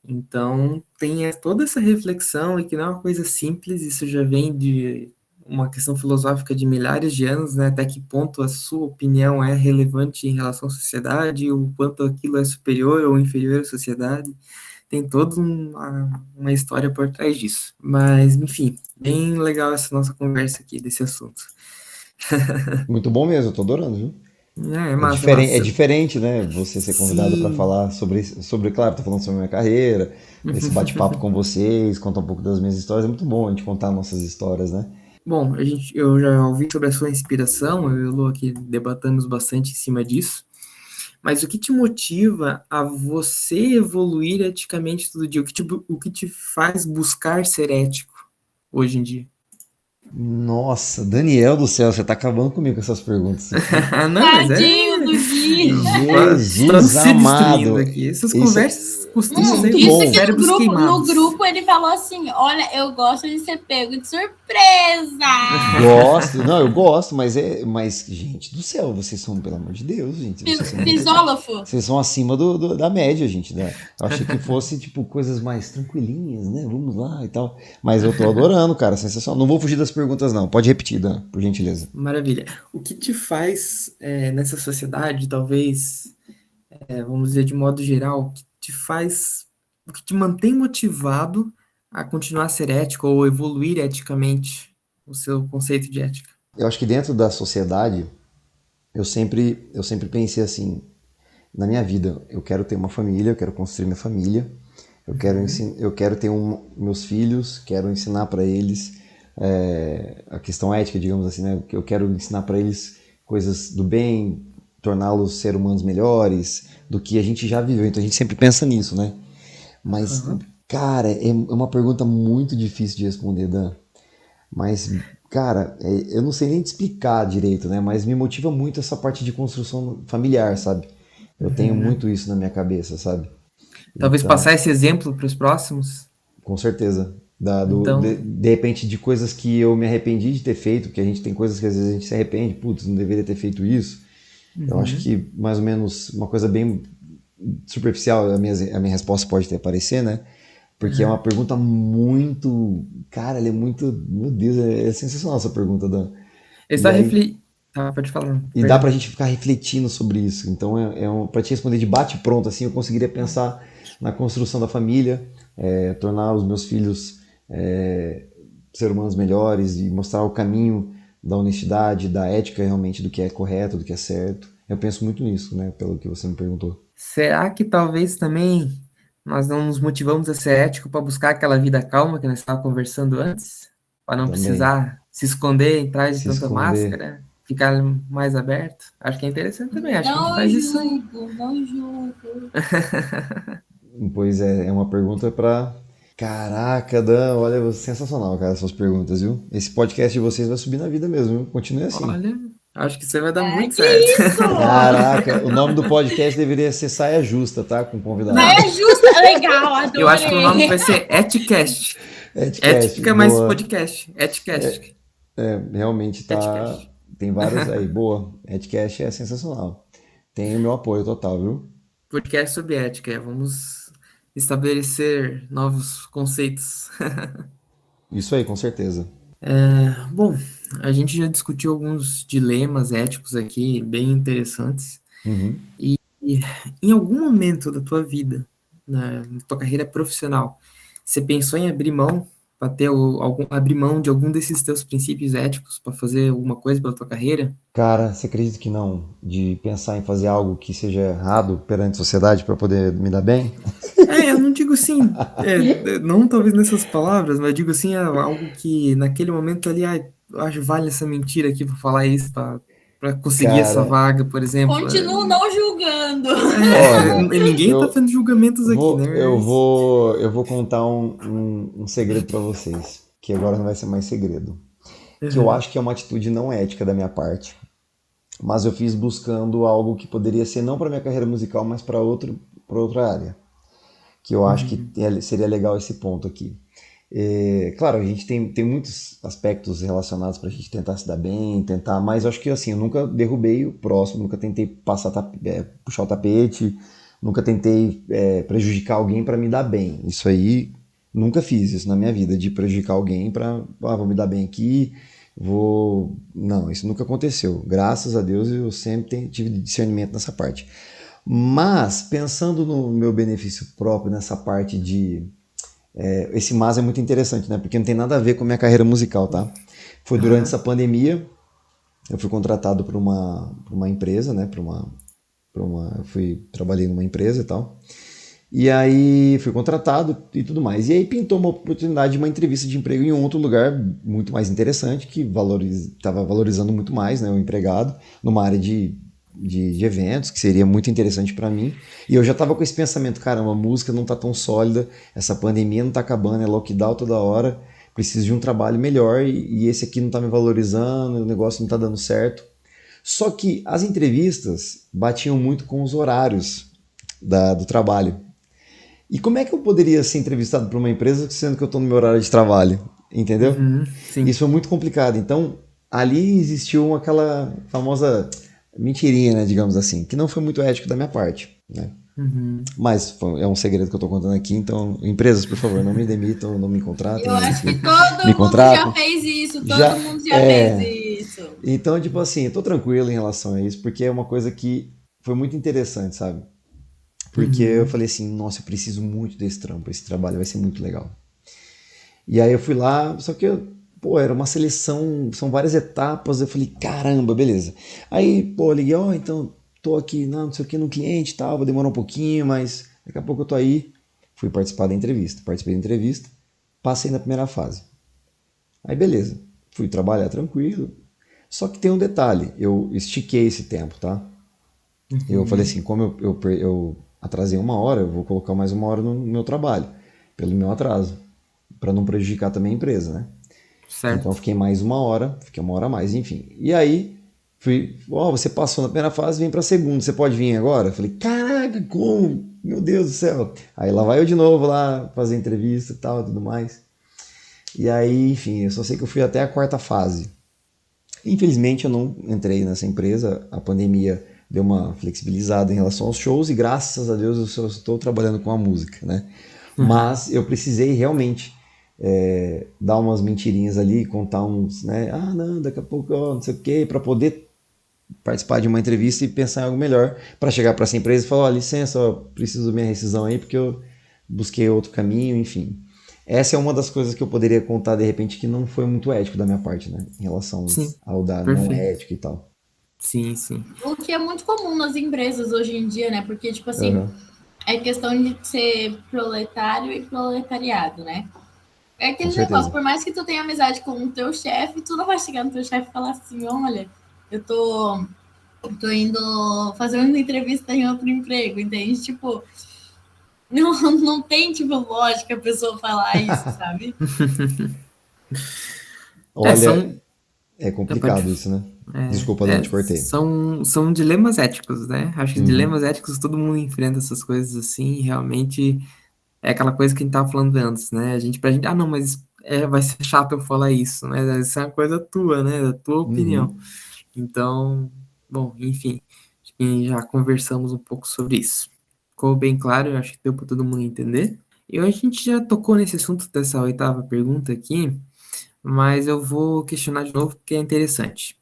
Então, tem toda essa reflexão e que não é uma coisa simples, isso já vem de uma questão filosófica de milhares de anos, né? Até que ponto a sua opinião é relevante em relação à sociedade, o quanto aquilo é superior ou inferior à sociedade. Tem toda uma história por trás disso. Mas, enfim, bem legal essa nossa conversa aqui desse assunto. Muito bom mesmo, eu tô adorando, viu? É É massa. diferente, né? Você ser convidado para Sim. falar sobre, claro, tô falando sobre a minha carreira, esse bate-papo com vocês, contar um pouco das minhas histórias, é muito bom a gente contar nossas histórias, né? Bom, eu já ouvi sobre a sua inspiração, eu e o Lu aqui debatamos bastante em cima disso, mas o que te motiva a você evoluir eticamente todo dia? O que te faz buscar ser ético hoje em dia? Nossa, Daniel do céu, você tá acabando comigo com essas perguntas aqui. Não, mas Tadinho do Gui. estamos Jesus se destruindo amado, aqui. Essas isso, conversas costumam isso é ser muito com Isso bom. que cérebros no queimados. grupo ele falou assim: olha, eu gosto de ser pego de surpresa. Gosto, não, eu gosto, mas, gente do céu, vocês são, pelo amor de Deus, gente, Fisógrafo. vocês são acima da média, gente, né? Eu achei que fosse, tipo, coisas mais tranquilinhas, né? Vamos lá e tal. Mas eu tô adorando, cara, sensacional. Não vou fugir das perguntas, não. Pode repetir, Dan, por gentileza. Maravilha. O que te faz, nessa sociedade, talvez, vamos dizer de modo geral, o que te mantém motivado a continuar a ser ético ou evoluir eticamente o seu conceito de ética? Eu acho que dentro da sociedade, eu sempre pensei assim, na minha vida, eu quero ter uma família, eu quero construir minha família, Uhum, eu quero ter meus filhos, quero ensinar para eles a questão ética, digamos assim, né? Eu quero ensinar para eles coisas do bem, torná-los seres humanos melhores, do que a gente já viveu. Então a gente sempre pensa nisso, né? Mas, aham, cara, é uma pergunta muito difícil de responder, Dan. Mas, Cara, eu não sei nem te explicar direito, né? Mas me motiva muito essa parte de construção familiar, sabe? Eu tenho muito isso na minha cabeça, sabe? Talvez Então, passar esse exemplo para os próximos. com certeza. Então, De repente, de coisas que eu me arrependi de ter feito, que a gente tem coisas que às vezes a gente se arrepende, putz, não deveria ter feito isso. Eu acho uhum, que mais ou menos uma coisa bem superficial, a minha resposta pode até parecer, né? Porque é uma pergunta muito. Cara, ela é muito. Meu Deus, é sensacional essa pergunta, Dan. eu E estava aí, refletindo. Tá, pode falar, e dá pra perdão. gente ficar refletindo sobre isso. Então, pra te responder de bate-pronto, assim, eu conseguiria pensar na construção da família, tornar os meus filhos ser humanos melhores e mostrar o caminho da honestidade, da ética realmente, do que é correto, do que é certo. Eu penso muito nisso, né, pelo que você me perguntou. Será que talvez também nós não nos motivamos a ser ético para buscar aquela vida calma que nós estávamos conversando antes? Para não Também, precisar se esconder atrás de se tanta esconder. máscara, ficar mais aberto? Acho que é interessante também, acho que a gente Não faz isso aí. julgo, não julgo. Pois é uma pergunta pra. Caraca, Dan, olha, sensacional, cara, suas perguntas, viu? Esse podcast de vocês vai subir na vida mesmo, viu? Continue assim. Olha, acho que você vai dar Ai, muito que certo. isso? Caraca, o nome do podcast deveria ser Saia Justa, tá? Com Não, convidados. Saia justa. Legal, eu acho que o nome vai adorei. ser Etcast. Edcast, Ética mais boa. podcast. Etcast. Realmente tá. Etcast. Tem vários aí, boa. Edcast é sensacional. Tem o meu apoio total, viu? Podcast sobre ética. Vamos estabelecer novos conceitos. Isso aí, com certeza. Bom, a gente já discutiu alguns dilemas éticos aqui, bem interessantes. Uhum. E em algum momento da tua vida, na tua carreira profissional, você pensou em abrir mão para ter abrir mão de algum desses teus princípios éticos para fazer alguma coisa pela tua carreira? Cara, você acredita que não? De pensar em fazer algo que seja errado perante a sociedade para poder me dar bem? Eu não digo assim, não talvez nessas palavras, mas eu digo assim, algo que naquele momento ali, eu acho vale essa mentira aqui para falar isso, para conseguir essa Cara, vaga, por exemplo. Continuo não julgando. olha, Ninguém tá eu fazendo julgamentos aqui, né? eu vou contar um segredo para vocês, que agora não vai ser mais segredo. Que eu Uhum, acho que é uma atitude não ética da minha parte, mas eu fiz buscando algo que poderia ser não para minha carreira musical, mas para outra área. Que eu acho que uhum, seria legal esse ponto aqui. Claro, a gente tem muitos aspectos relacionados para a gente tentar se dar bem, tentar, mas eu acho que assim, eu nunca derrubei o próximo, nunca tentei puxar o tapete, nunca tentei prejudicar alguém para me dar bem. Isso aí, nunca fiz isso na minha vida, de prejudicar alguém para, vou me dar bem aqui, vou. Não, isso nunca aconteceu. Graças a Deus eu sempre tive discernimento nessa parte. Mas, pensando no meu benefício próprio, nessa parte de esse mas é muito interessante, né? Porque não tem nada a ver com a minha carreira musical, tá? Foi durante essa aham, pandemia, eu fui contratado por uma empresa, né? Eu trabalhei numa empresa e tal. E aí fui contratado e tudo mais. E aí pintou uma oportunidade de uma entrevista de emprego em um outro lugar muito mais interessante, que estava valorizando muito mais, né, o empregado, numa área de eventos, que seria muito interessante para mim. E eu já estava com esse pensamento, caramba, a música não está tão sólida, essa pandemia não está acabando, é lockdown toda hora, preciso de um trabalho melhor e esse aqui não está me valorizando, o negócio não está dando certo. Só que as entrevistas batiam muito com os horários do trabalho. E como é que eu poderia ser entrevistado por uma empresa sendo que eu estou no meu horário de trabalho? Entendeu? uhum, sim, Isso foi muito complicado. Então, ali existiu aquela famosa mentirinha, né, digamos assim, que não foi muito ético da minha parte, né? uhum. Mas é um segredo que eu estou contando aqui, então, empresas, por favor, não me demitam, não me contratem, Eu acho que enfim, me todo mundo já contratam. fez isso, todo Já mundo já fez é. isso. Então, tipo assim, eu tô tranquilo em relação a isso, porque é uma coisa que foi muito interessante, sabe? Porque eu Uhum. falei assim, nossa, eu preciso muito desse trampo, esse trabalho vai ser muito legal. E aí eu fui lá, só que, pô, era uma seleção, são várias etapas, eu falei, caramba, beleza. Aí, pô, eu liguei, ó, então, tô aqui, não sei o que, no cliente e tal, vou demorar um pouquinho, mas daqui a pouco eu tô aí. Fui participar da entrevista, participei da entrevista, passei na primeira fase. Aí, beleza, fui trabalhar tranquilo, só que tem um detalhe, eu estiquei esse tempo, tá? Eu falei Uhum. assim, como eu atrasei uma hora, eu vou colocar mais uma hora no meu trabalho, pelo meu atraso, para não prejudicar também a empresa, né? Então eu certo. fiquei uma hora a mais, enfim. E aí, você passou na primeira fase, vem pra segunda, você pode vir agora? Eu falei, caraca, como? Meu Deus do céu. Aí lá vai eu de novo lá fazer entrevista e tal, e tudo mais. E aí, enfim, eu só sei que eu fui até a quarta fase. Infelizmente eu não entrei nessa empresa, a pandemia deu uma flexibilizada em relação aos shows e graças a Deus eu só estou trabalhando com a música, né? Mas eu precisei realmente dar umas mentirinhas ali, contar uns, né? Ah, não, daqui a pouco, ó, não sei o quê, para poder participar de uma entrevista e pensar em algo melhor, para chegar para essa empresa e falar, ó, licença, ó, preciso da minha rescisão aí porque eu busquei outro caminho, enfim. Essa é uma das coisas que eu poderia contar de repente que não foi muito ético da minha parte, né? Em relação Sim, ao da não perfeito. ético e tal. Sim, sim. O que é muito comum nas empresas hoje em dia, né? Porque, tipo assim, Aham, é questão de ser proletário e proletariado, né? É com aquele negócio, certeza. por mais que tu tenha amizade com o teu chefe, tu não vai chegar no teu chefe e falar assim, olha, eu tô indo fazer uma entrevista em outro emprego, entende? Tipo, não tem, tipo, lógica a pessoa falar isso, sabe? É, Olha, são, é pode, complicado isso, né? Desculpa, é, não te cortei. são dilemas éticos, né? Acho que Uhum, dilemas éticos todo mundo enfrenta essas coisas assim, e realmente é aquela coisa que a gente tava falando antes, né? Pra gente, não, mas vai ser chato eu falar isso, né? Isso é uma coisa tua, né? Da tua opinião. uhum. Então, bom, enfim, acho que já conversamos um pouco sobre isso. Ficou bem claro, eu acho que deu para todo mundo entender. E hoje a gente já tocou nesse assunto dessa oitava pergunta aqui, mas eu vou questionar de novo porque é interessante.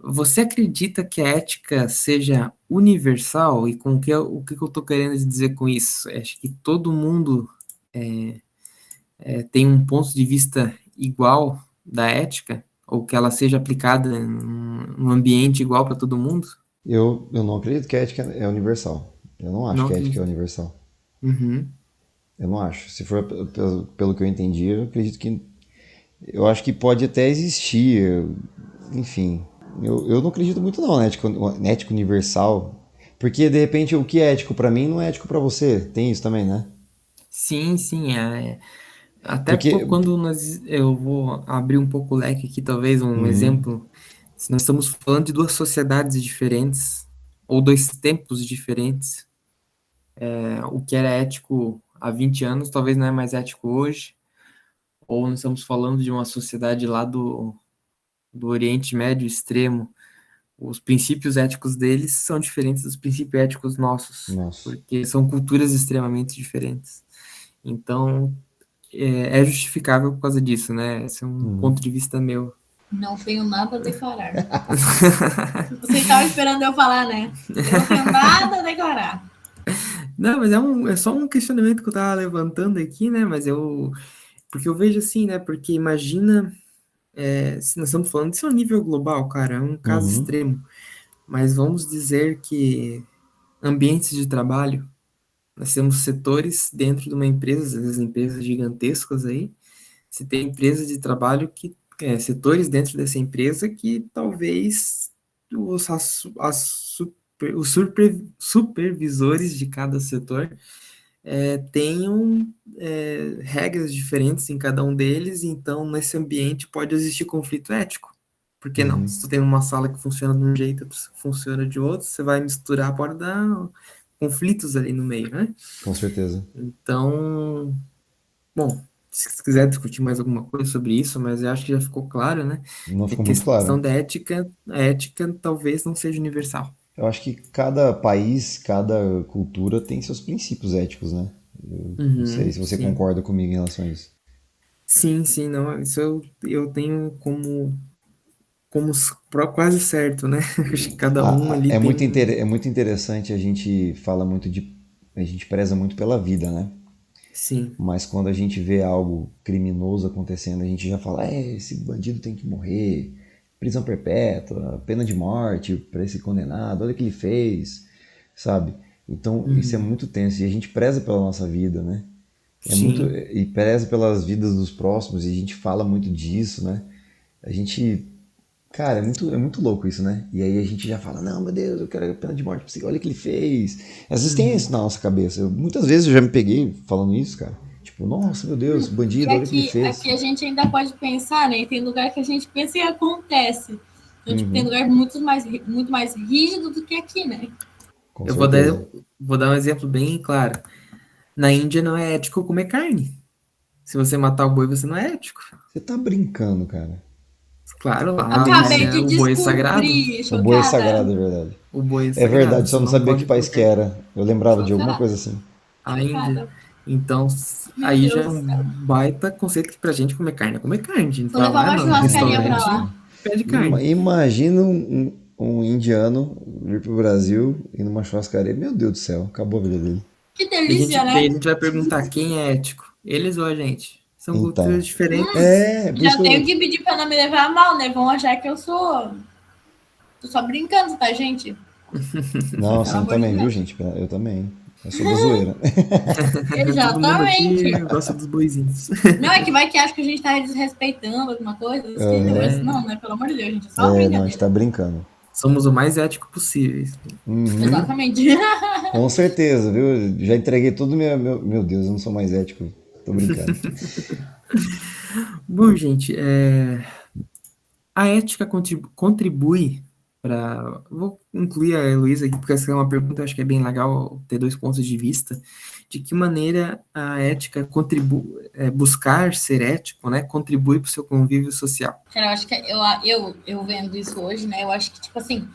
Você acredita que a ética seja universal? E com o que eu estou querendo dizer com isso? Acho que todo mundo tem um ponto de vista igual da ética, ou que ela seja aplicada num ambiente igual para todo mundo? Eu não acredito que a ética é universal. Eu não acho Não que a ética é acredito. universal. Uhum. Eu não acho. Se for pelo que eu entendi, eu acredito que. Eu acho que pode até existir. Enfim. Eu não acredito muito, não, na ética universal. Porque, de repente, o que é ético pra mim não é ético pra você. Tem isso também, né? Sim, sim. Até Porque. quando eu vou abrir um pouco o leque aqui, talvez um Uhum, exemplo. Se nós estamos falando de duas sociedades diferentes, ou dois tempos diferentes, o que era ético há 20 anos, talvez não é mais ético hoje, ou nós estamos falando de uma sociedade lá do Oriente Médio extremo, os princípios éticos deles são diferentes dos princípios éticos nossos, nossa. porque são culturas extremamente diferentes. Então, é justificável por causa disso, né? Esse é um Uhum. ponto de vista meu. Não tenho nada a declarar. Vocês estavam esperando eu falar, né? Eu não tenho nada a declarar. Não, mas é só um questionamento que eu tava levantando aqui, né? Porque eu vejo assim, né? Porque imagina, se nós estamos falando, isso é um nível global, cara, é um caso Uhum. extremo. Mas vamos dizer que ambientes de trabalho, nós temos setores dentro de uma empresa, às vezes empresas gigantescas aí, você tem empresas de trabalho setores dentro dessa empresa que talvez os supervisores de cada setor tenham regras diferentes em cada um deles, então nesse ambiente pode existir conflito ético. Por que não? Se Uhum. tu tem uma sala que funciona de um jeito, outra funciona de outro, você vai misturar, pode dar conflitos ali no meio, né? Com certeza. Então, bom, se quiser discutir mais alguma coisa sobre isso, mas eu acho que já ficou claro, né? Não Que a ficou muito claro. questão da ética, a ética talvez não seja universal. Eu acho que cada país, cada cultura tem seus princípios éticos, né? Não sei Uhum, se você sim. concorda comigo em relação a isso. Sim, sim, não, isso eu tenho quase certo, né? Acho que cada um ali É tem muito, é muito interessante, a gente fala muito de. A gente preza muito pela vida, né? sim. Mas quando a gente vê algo criminoso acontecendo, a gente já fala: esse bandido tem que morrer, prisão perpétua, pena de morte para esse condenado, olha o que ele fez, sabe? Então isso é Uhum, muito tenso e a gente preza pela nossa vida, né? É muito sim. e preza pelas vidas dos próximos e a gente fala muito disso, né? A gente, cara, é muito louco isso, né? E aí a gente já fala, não, meu Deus, eu quero a pena de morte pra você, olha o que ele fez. Às vezes tem Uhum, isso na nossa cabeça. Muitas vezes eu já me peguei falando isso, cara. Tipo, Tipo, nossa, meu Deus, E bandido, olha o que ele fez. aqui a gente ainda pode pensar, né? E tem lugar que a gente pensa e acontece. Então, tipo, tem Uhum, lugar muito mais rígido do que aqui, né? com Eu vou dar, certeza. vou dar um exemplo bem claro. Na Índia não é ético comer carne. Se você matar o boi, você não é ético. Você tá brincando, cara. Claro, lá Isso. Acabei de o boi é sagrado. descobrir, O boi é chocada. sagrado, é verdade. O boi é É sagrado. verdade, só Você não não sabia que pode país que colocar era. Eu lembrava de alguma Chocada, coisa assim. a Índia. chocada. Então, Meu aí já Deus é do um céu. baita conceito que pra gente comer carne é comer carne. A gente Vou vai levar lá uma no churrascaria pra restaurante lá. Imagina. e pede carne. Imagina um indiano vir pro Brasil e numa churrascaria. Meu Deus do céu, acabou a vida dele. Que E delícia, daí né? a gente vai perguntar quem é ético. Eles ou a gente? São culturas Então. diferentes. É, por isso Já que tenho eu. que pedir pra não me levar a mal, né? Vão achar que eu sou. Tô só brincando, tá, gente? Não, Pelo sim, amor de também, viu, Deus. gente? Eu também. Eu sou da zoeira. Todo mundo Exatamente. aqui gosta dos boizinhos. Não, é que vai que acha que a gente tá desrespeitando alguma coisa, assim, mas É, não, né? Pelo amor de Deus, gente, é só uma É, não, a gente tá brincadeira. brincando. somos o mais ético possível. Uhum, Exatamente. com certeza, viu? Já entreguei tudo meu Deus, eu não sou mais ético. Tô brincando. Bom, gente, a ética contribui para. Vou incluir a Heloísa aqui, porque essa é uma pergunta, eu acho que é bem legal ter dois pontos de vista. De que maneira a ética contribui, buscar ser ético, né, contribui para o seu convívio social? Cara, eu acho que eu vendo isso hoje, né? Eu acho que, tipo assim,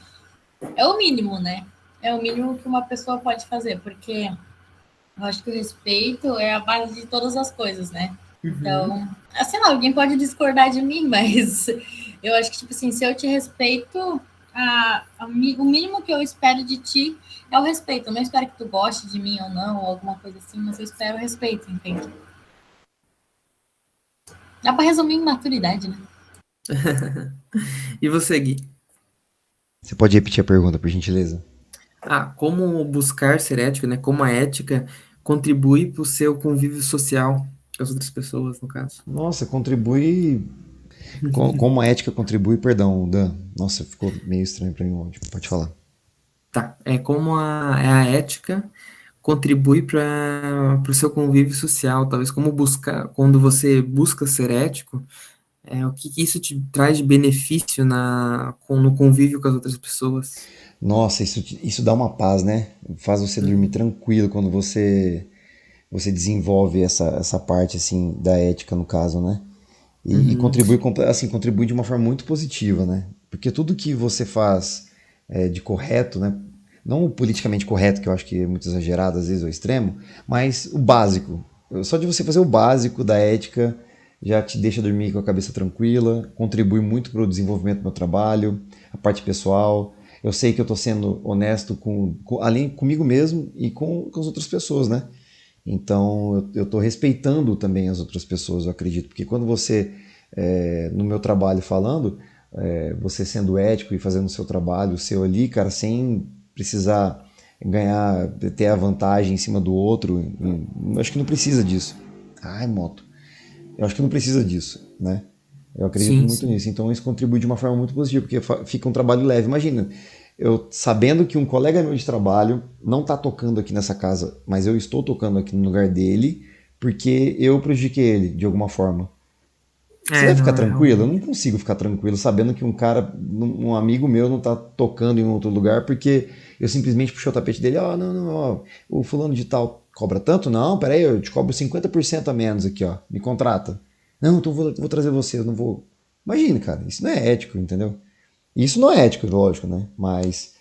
é o mínimo, né? É o mínimo que uma pessoa pode fazer, porque eu acho que o respeito é a base de todas as coisas, né? Uhum. Então, sei lá, alguém pode discordar de mim, mas eu acho que, tipo assim, se eu te respeito, o mínimo que eu espero de ti é o respeito. Eu não espero que tu goste de mim ou não, ou alguma coisa assim, mas eu espero o respeito, entende? Dá pra resumir em maturidade, né? E você, Gui? Você pode repetir a pergunta, por gentileza? Como buscar ser ético, né? Como a ética contribui para o seu convívio social com as outras pessoas, no caso. Nossa, contribui. Como a ética contribui, perdão, Dan. Nossa, ficou meio estranho pra mim. Pode falar. Tá, é como a ética contribui para o seu convívio social, talvez como buscar, quando você busca ser ético, o que isso te traz de benefício no convívio com as outras pessoas. Nossa, isso dá uma paz, né? Faz você dormir tranquilo quando você desenvolve essa parte assim da ética no caso, né? E Uhum. contribui assim, contribui de uma forma muito positiva, né? Porque tudo que você faz de correto, né? Não o politicamente correto, que eu acho que é muito exagerado às vezes ao extremo, mas o básico. Só de você fazer o básico da ética já te deixa dormir com a cabeça tranquila, contribui muito para o desenvolvimento do meu trabalho, a parte pessoal. Eu sei que eu estou sendo honesto além comigo mesmo e com as outras pessoas, né? Então eu estou respeitando também as outras pessoas, eu acredito, porque quando você, no meu trabalho falando, você sendo ético e fazendo o seu trabalho, o seu ali, cara, sem precisar ganhar, ter a vantagem em cima do outro, eu acho que não precisa disso. Ai, moto. Eu acho que não precisa disso, né? Eu acredito Sim, muito sim. nisso. Então isso contribui de uma forma muito positiva, porque fica um trabalho leve. Imagina, eu sabendo que um colega meu de trabalho não está tocando aqui nessa casa, mas eu estou tocando aqui no lugar dele, porque eu prejudiquei ele de alguma forma. Você vai Não, ficar é tranquilo? Eu não realmente. consigo ficar tranquilo sabendo que um cara, um amigo meu não está tocando em outro lugar porque eu simplesmente puxei o tapete dele. Ó, não, não, ó, o fulano de tal cobra tanto? Não, peraí, eu te cobro 50% a menos aqui, ó. Me contrata. Não, então vou trazer você, eu não vou. Imagina, cara, isso não é ético, entendeu? Isso não é ético, lógico, né? Mas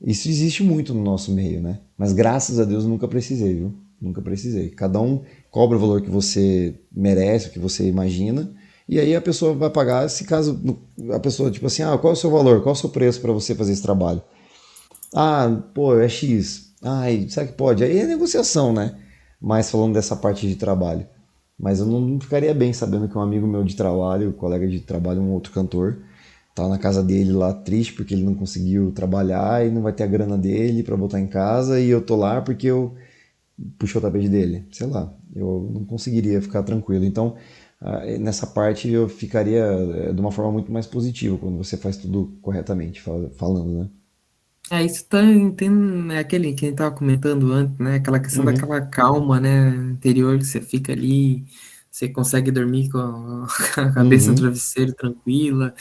isso existe muito no nosso meio, né? Mas graças a Deus eu nunca precisei, viu? Nunca precisei. Cada um cobra o valor que você merece, o que você imagina, e aí a pessoa vai pagar, se caso a pessoa, tipo assim, qual é o seu valor? Qual é o seu preço para você fazer esse trabalho? Pô, é X. Ai, será que pode? Aí é negociação, né? Mas falando dessa parte de trabalho. Mas eu não ficaria bem sabendo que um amigo meu de trabalho, um colega de trabalho, um outro cantor, tá na casa dele lá triste porque ele não conseguiu trabalhar e não vai ter a grana dele para botar em casa e eu tô lá porque eu puxei o tapete dele. Sei lá, eu não conseguiria ficar tranquilo. Então, nessa parte eu ficaria de uma forma muito mais positiva quando você faz tudo corretamente, falando, né? Isso é aquele que a gente estava comentando antes, né? Aquela questão Uhum, daquela calma, né? Interior que você fica ali, você consegue dormir com a cabeça no uhum. travesseiro tranquila.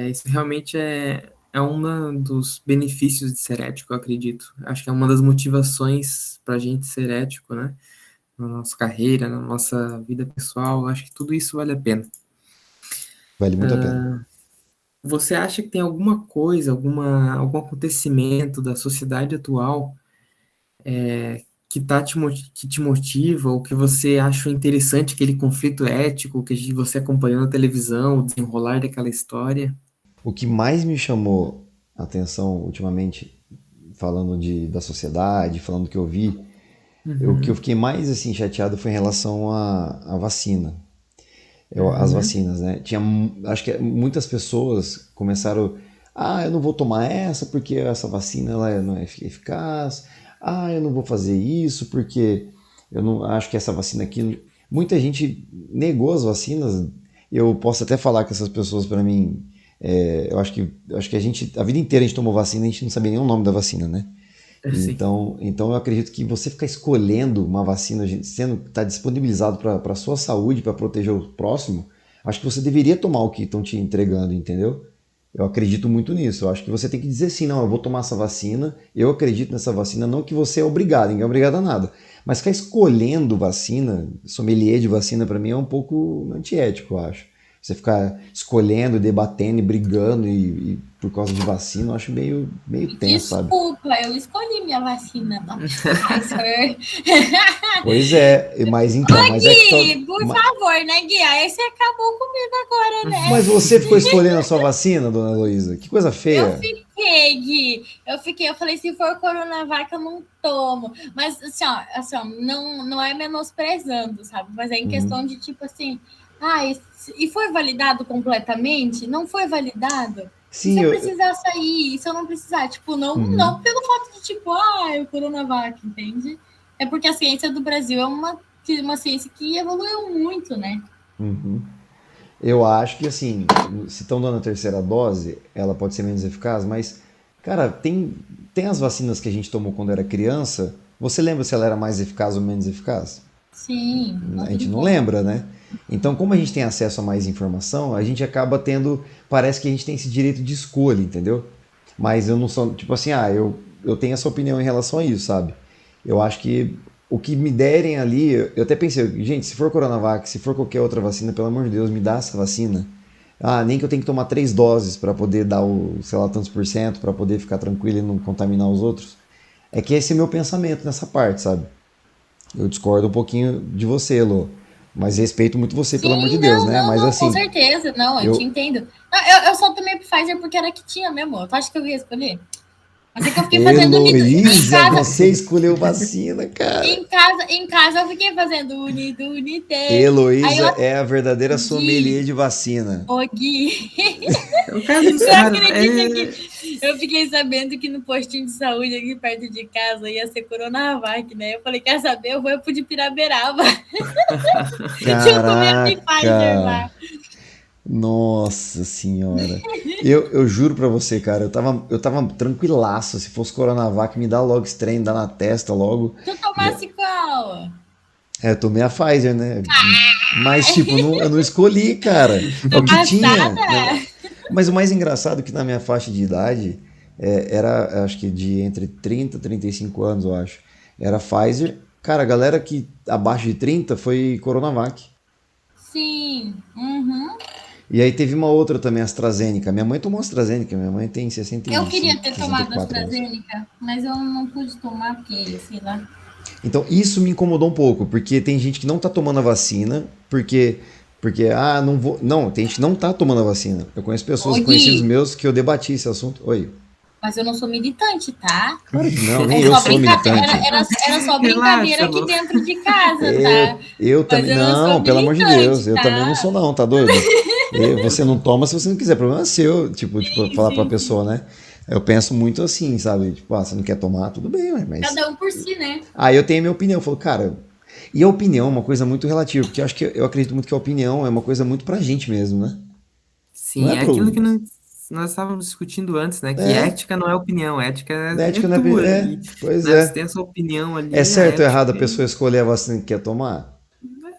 Isso realmente é um dos benefícios de ser ético, eu acredito. Acho que é uma das motivações para a gente ser ético, né? Na nossa carreira, na nossa vida pessoal. Acho que tudo isso vale a pena. Vale muito a pena. Você acha que tem alguma coisa, algum acontecimento da sociedade atual que te motiva, ou que você acha interessante aquele conflito ético que você acompanhou na televisão, o desenrolar daquela história? O que mais me chamou a atenção ultimamente, falando da sociedade, falando do que eu vi, o que eu Uhum, fiquei mais assim chateado foi em relação à vacina. As uhum, vacinas, né? Acho que muitas pessoas começaram, eu não vou tomar essa porque essa vacina não é eficaz. Eu não vou fazer isso porque eu não acho que essa vacina aqui. Muita gente negou as vacinas. Eu posso até falar que essas pessoas, para mim, eu acho que a vida inteira a gente tomou vacina e a gente não sabia nem o nome da vacina, né? sim. Então eu acredito que você ficar escolhendo uma vacina, sendo que está disponibilizado para a sua saúde, para proteger o próximo, acho que você deveria tomar o que estão te entregando, entendeu? Eu acredito muito nisso. Eu acho que você tem que dizer sim, não, eu vou tomar essa vacina, eu acredito nessa vacina, não que você é obrigado, ninguém é obrigado a nada. Mas ficar escolhendo vacina, sommelier de vacina, para mim é um pouco antiético, eu acho. Você ficar escolhendo, debatendo e brigando e por causa de vacina, eu acho meio tenso, sabe? Desculpa, eu escolhi minha vacina da Pfizer. Pois é, mas então, mas é que Gui, por favor, né, Gui? Aí você acabou comigo agora, né? mas você ficou escolhendo a sua vacina, dona Heloísa? Que coisa Eu feia. fiquei, Gui. Eu falei, se for Coronavac, eu não tomo. Mas, assim, ó, não é menosprezando, sabe? Mas é em Uhum. questão de, tipo assim, e foi validado completamente? Não foi validado? E se Sim, eu eu. precisar sair? E se eu não precisar? Tipo, não Uhum. pelo fato de, tipo, é o Coronavac, entende? É porque a ciência do Brasil é uma ciência que evoluiu muito, né? Uhum. Eu acho que, assim, se estão dando a terceira dose, ela pode ser menos eficaz, mas, cara, tem as vacinas que a gente tomou quando era criança. Você lembra se ela era mais eficaz ou menos eficaz? Sim, não A gente tem não como. lembra, né? Então, como a gente tem acesso a mais informação, a gente acaba tendo. Parece que a gente tem esse direito de escolha, entendeu? Mas eu não sou. Tipo assim, eu tenho essa opinião em relação a isso, sabe? Eu acho que o que me derem ali. Eu até pensei, gente, se for Coronavac, se for qualquer outra vacina, pelo amor de Deus, me dá essa vacina. Nem que eu tenha que tomar 3 doses para poder dar o, sei lá, tantos por cento, para poder ficar tranquilo e não contaminar os outros. É que esse é meu pensamento nessa parte, sabe? Eu discordo um pouquinho de você, Lô. Mas respeito muito você, pelo amor de Sim, Deus, não, né? não, Mas não, com assim, certeza, não, eu te eu. entendo. Não, eu só tomei Pfizer porque era que tinha mesmo. Tu acha que eu ia escolher? Mas é que eu fiquei fazendo unido. Heloísa, você escolheu vacina, cara. Em casa eu fiquei fazendo unido, unité. Aí eu, Heloísa é a verdadeira sommelier Gui, de vacina. ô Gui, É o caso dos você caras. acredita que eu fiquei sabendo que no postinho de saúde aqui perto de casa ia ser Coronavac, né? Eu falei, quer saber? Eu vou pro de Piraberaba. Se eu tomei a Pfizer Caraca! lá. Nossa senhora. Eu juro pra você, cara, eu tava tranquilaço. Se fosse Coronavac, me dá logo esse trem, dá na testa logo. Tu Já- tomasse qual? Eu tomei a Pfizer, né? Mas, tipo, eu não escolhi, cara. É Tô o que tinha. passada? Mas o mais engraçado é que na minha faixa de idade, era, acho que de entre 30 e 35 anos, eu acho. Era Pfizer. Cara, a galera que abaixo de 30 foi Coronavac. Sim. Uhum. E aí teve uma outra também, AstraZeneca. Minha mãe tomou AstraZeneca, minha mãe tem Eu 65, queria ter tomado 64 anos. AstraZeneca, mas eu não pude tomar porque, sei lá. Então isso me incomodou um pouco, porque tem gente que não tá tomando a vacina, porque não vou. Não, tem gente que não tá tomando a vacina. Eu conheço Ô, pessoas, conhecidos Gui, meus, que eu debati esse assunto. Oi. mas eu não sou militante, tá? Claro que não, É nem eu só sou brincadeira. militante. Era só brincadeira Relaxa, aqui Lu. dentro de casa, tá? Eu Mas também. eu não sou Não, pelo amor de militante, Deus, eu também não tá? sou, não, tá doido? Você não toma se você não quiser, problema é seu, tipo, Sim, falar pra sim, sim. pessoa, né? Eu penso muito assim, sabe? Tipo, você não quer tomar, tudo bem, ué, mas. Cada um por si, né? Aí eu tenho a minha opinião, eu falo, cara. E a opinião é uma coisa muito relativa, porque eu acredito muito que a opinião é uma coisa muito pra gente mesmo, né? Não Sim, é é aquilo pro. que não. nós estávamos discutindo antes, né, que É, ética não é opinião, ética é ética não tua é, ali, pois né? Você é. tem a sua opinião É ali, a certo ou ética errado a pessoa escolher a vacina que quer tomar?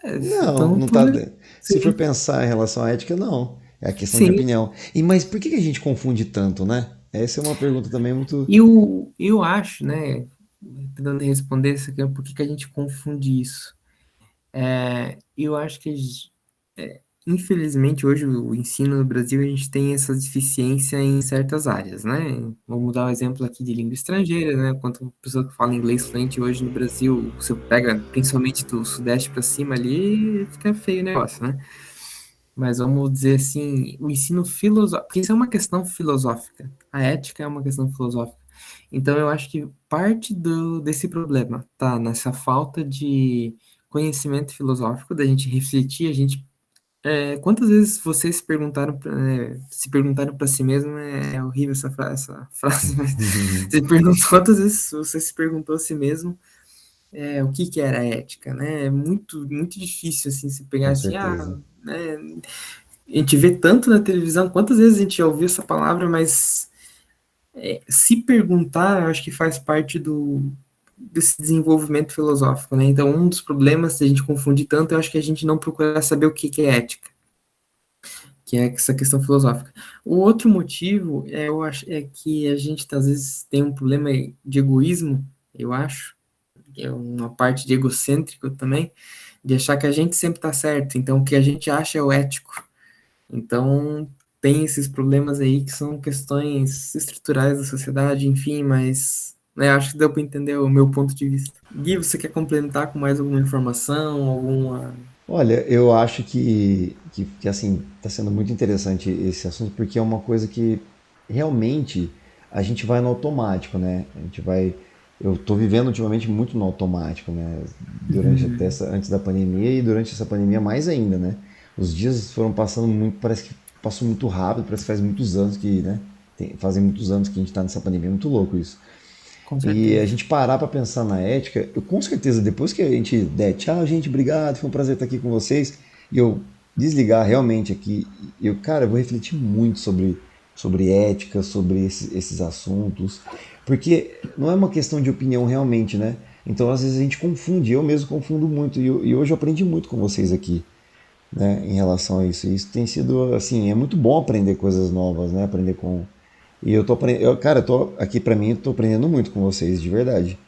Não, então não tá. pode, Se for sim, pensar em relação à ética, não. É a questão de sim. opinião. E mas por que a gente confunde tanto, né? Essa é uma pergunta também muito. E eu acho, né, tentando responder isso aqui, por que que a gente confunde isso? Eu acho que infelizmente, hoje o ensino no Brasil, a gente tem essa deficiência em certas áreas, né? Vamos dar um exemplo aqui de língua estrangeira, né? Quanto pessoa que fala inglês fluente hoje no Brasil, você pega principalmente do Sudeste para cima ali, fica feio o negócio, né? Mas vamos dizer assim, o ensino filosófico, porque isso é uma questão filosófica, a ética é uma questão filosófica. Então, eu acho que parte desse problema tá nessa falta de conhecimento filosófico, da gente refletir, a gente quantas vezes vocês se perguntaram para si mesmo, é horrível essa frase, mas você perguntou, quantas vezes você se perguntou a si mesmo o que que era ética, né? É muito, muito difícil, assim, se pegar Com assim, certeza. né? A gente vê tanto na televisão, quantas vezes a gente já ouviu essa palavra, mas se perguntar, eu acho que faz parte desse desenvolvimento filosófico, né? Então, um dos problemas de a gente confundir tanto, eu acho que a gente não procurar saber o que que é ética, que é essa questão filosófica. O outro motivo, eu acho, é que a gente às vezes tem um problema de egoísmo, eu acho, que é uma parte de egocêntrico também, de achar que a gente sempre está certo, então o que a gente acha é o ético. Então tem esses problemas aí que são questões estruturais da sociedade, enfim, mas né, acho que deu para entender o meu ponto de vista. Gui, você quer complementar com mais alguma informação, alguma... Olha, eu acho que assim, está sendo muito interessante esse assunto, porque é uma coisa que realmente a gente vai no automático, né? A gente vai. Eu estou vivendo ultimamente muito no automático, né? Durante até Uhum, essa, antes da pandemia e durante essa pandemia mais ainda, né? Os dias foram passando muito, parece que passou muito rápido, parece que faz muitos anos que, né? Fazem muitos anos que a gente está nessa pandemia, é muito louco isso. com E a certeza. gente parar para pensar na ética, eu com certeza depois que a gente der tchau, gente, obrigado, foi um prazer estar aqui com vocês, e eu desligar realmente aqui, cara, eu vou refletir muito sobre ética, sobre esses assuntos, porque não é uma questão de opinião realmente, né? Então às vezes a gente confunde, eu mesmo confundo muito, e hoje eu aprendi muito com vocês aqui, né, em relação a isso. E isso tem sido, assim, é muito bom aprender coisas novas, né? Aprender com. E eu tô aprendendo, cara, eu tô aqui pra mim, eu tô aprendendo muito com vocês, de verdade.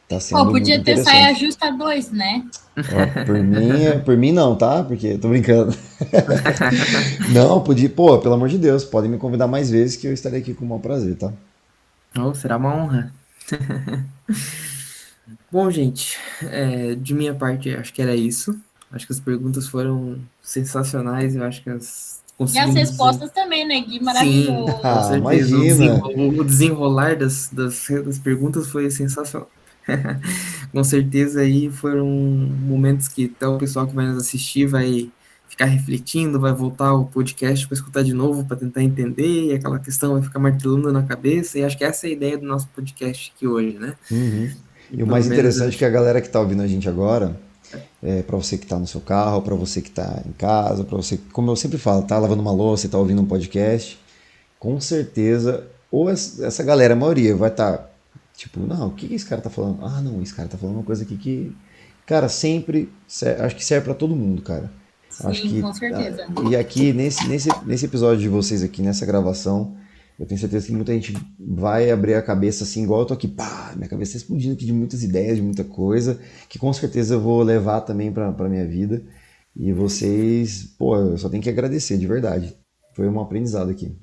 Tá Pô, sendo muito podia ter saia interessante. justa 2, né? Ó, por mim não, tá? Porque tô brincando. Não, podia, pô, pelo amor de Deus, podem me convidar mais vezes que eu estarei aqui com o maior prazer, tá? Oh, será uma honra. Bom, gente, de minha parte, acho que era isso. Acho que as perguntas foram sensacionais. Eu acho que E as conseguimos dizer. respostas também, né, Gui? Sim, com Ah, Maravilhoso. certeza. imagina! O desenrolar das perguntas foi sensacional. Com certeza aí foram momentos que até o pessoal que vai nos assistir vai ficar refletindo, vai voltar o podcast para escutar de novo, para tentar entender, e aquela questão vai ficar martelando na cabeça. E acho que essa é a ideia do nosso podcast aqui hoje, né? Uhum. E E o pelo mais menos interessante é que a galera que tá ouvindo a gente agora, para você que está no seu carro, para você que está em casa, para você, como eu sempre falo, tá lavando uma louça e tá ouvindo um podcast, com certeza, ou essa galera, a maioria, vai estar tipo, não, o que esse cara tá falando? Ah, não, esse cara tá falando uma coisa aqui que, cara, sempre, acho que serve para todo mundo, cara. Acho Sim, que, com certeza. e aqui nesse episódio de vocês aqui, nessa gravação, eu tenho certeza que muita gente vai abrir a cabeça assim, igual eu tô aqui, pá, minha cabeça tá explodindo aqui de muitas ideias, de muita coisa, que com certeza eu vou levar também pra minha vida. E vocês, pô, eu só tenho que agradecer, de verdade. Foi um aprendizado aqui.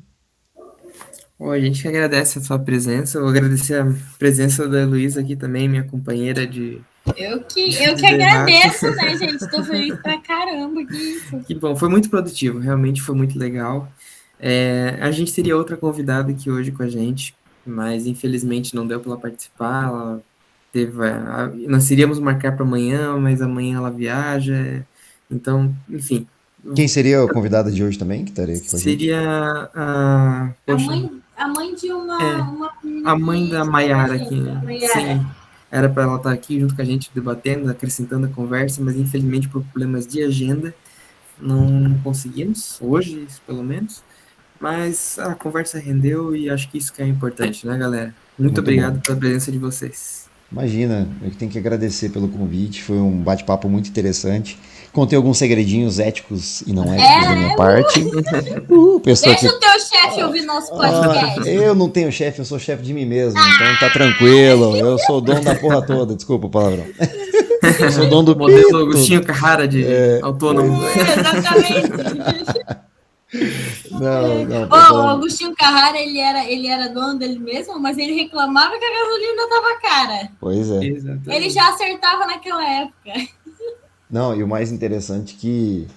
Bom, a gente que agradece a sua presença. Eu vou agradecer a presença da Heloísa aqui também, minha companheira Eu que de debate. agradeço, né, gente? Tô feliz pra caramba, que isso. Que bom, foi muito produtivo, realmente foi muito legal. A gente teria outra convidada aqui hoje com a gente, mas infelizmente não deu para ela participar. Ela teve, nós iríamos marcar para amanhã, mas amanhã ela viaja. Então, enfim, Quem seria a convidada de hoje também, que estaria aqui com a gente? seria poxa, A mãe de é, uma menina a mãe que da estudou com a Maiara gente, aqui, a né? Mayara. Sim, era para ela estar aqui junto com a gente, debatendo, acrescentando a conversa, mas infelizmente por problemas de agenda não conseguimos, hoje pelo menos. mas a conversa rendeu e acho que isso que é importante, né, galera? Muito Muito bom. obrigado pela presença de vocês. Imagina, eu que tenho que agradecer pelo convite, foi um bate-papo muito interessante. Contei alguns segredinhos éticos e não éticos da minha parte. Pessoa que. Deixa o teu chefe ouvir nosso podcast. Eu não tenho chefe, eu sou chefe de mim mesmo, então tá tranquilo. Eu sou o dono da porra toda, desculpa o palavrão. Eu sou o dono do Modelo pito. Agostinho Carrara de autônomo. Exatamente. Não, O tô falando. Agostinho Carrara, ele era dono dele mesmo, mas ele reclamava que a gasolina tava cara. Pois é. Exatamente. Ele já acertava naquela época. Não, e o mais interessante que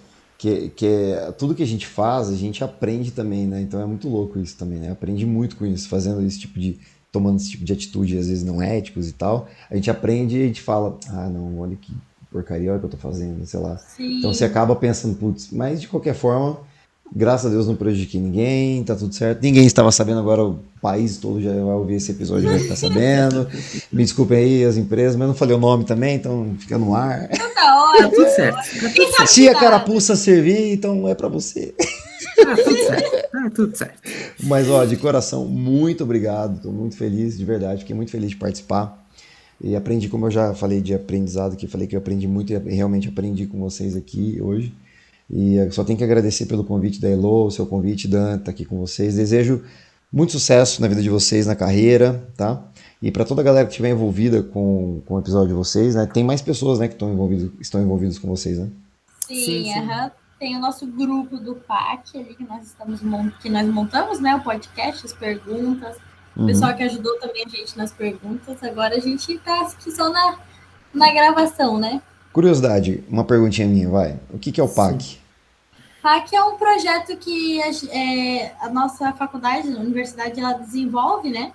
é tudo que a gente faz, a gente aprende também, né? Então é muito louco isso também, né? Aprende muito com isso, fazendo esse tipo de, tomando esse tipo de atitude, às vezes não éticos e tal. A gente aprende e a gente fala, ah, não, olha que porcaria, olha o que eu tô fazendo, sei lá. Sim. Então você acaba pensando, putz, mas de qualquer forma, graças a Deus não prejudiquei ninguém, tá tudo certo. Ninguém estava sabendo, agora o país todo já vai ouvir esse episódio e vai ficar sabendo. Me desculpem aí as empresas, mas eu não falei o nome também, então fica no ar. Toda hora. Tá tudo certo. Se a carapuça servir, então é pra você. Tá tudo certo. Tá tudo certo. Mas, ó, de coração, muito obrigado. Tô muito feliz, de verdade. Fiquei muito feliz de participar. E aprendi, como eu já falei de aprendizado aqui, falei que eu aprendi muito e realmente aprendi com vocês aqui hoje. E eu só tenho que agradecer pelo convite da Elo, o seu convite, Dan, tá aqui com vocês. Desejo muito sucesso na vida de vocês, na carreira, tá? E para toda a galera que estiver envolvida com o episódio de vocês, né? Tem mais pessoas, né, que estão envolvidos com vocês, né? Sim. Tem o nosso grupo do PAC ali que nós montamos, né? O podcast, as perguntas. O pessoal que ajudou também a gente nas perguntas. Agora a gente tá aqui só na gravação, né? Curiosidade, uma perguntinha minha, vai. O que é o PAC? PAC é um projeto que a nossa faculdade, a universidade, ela desenvolve, né?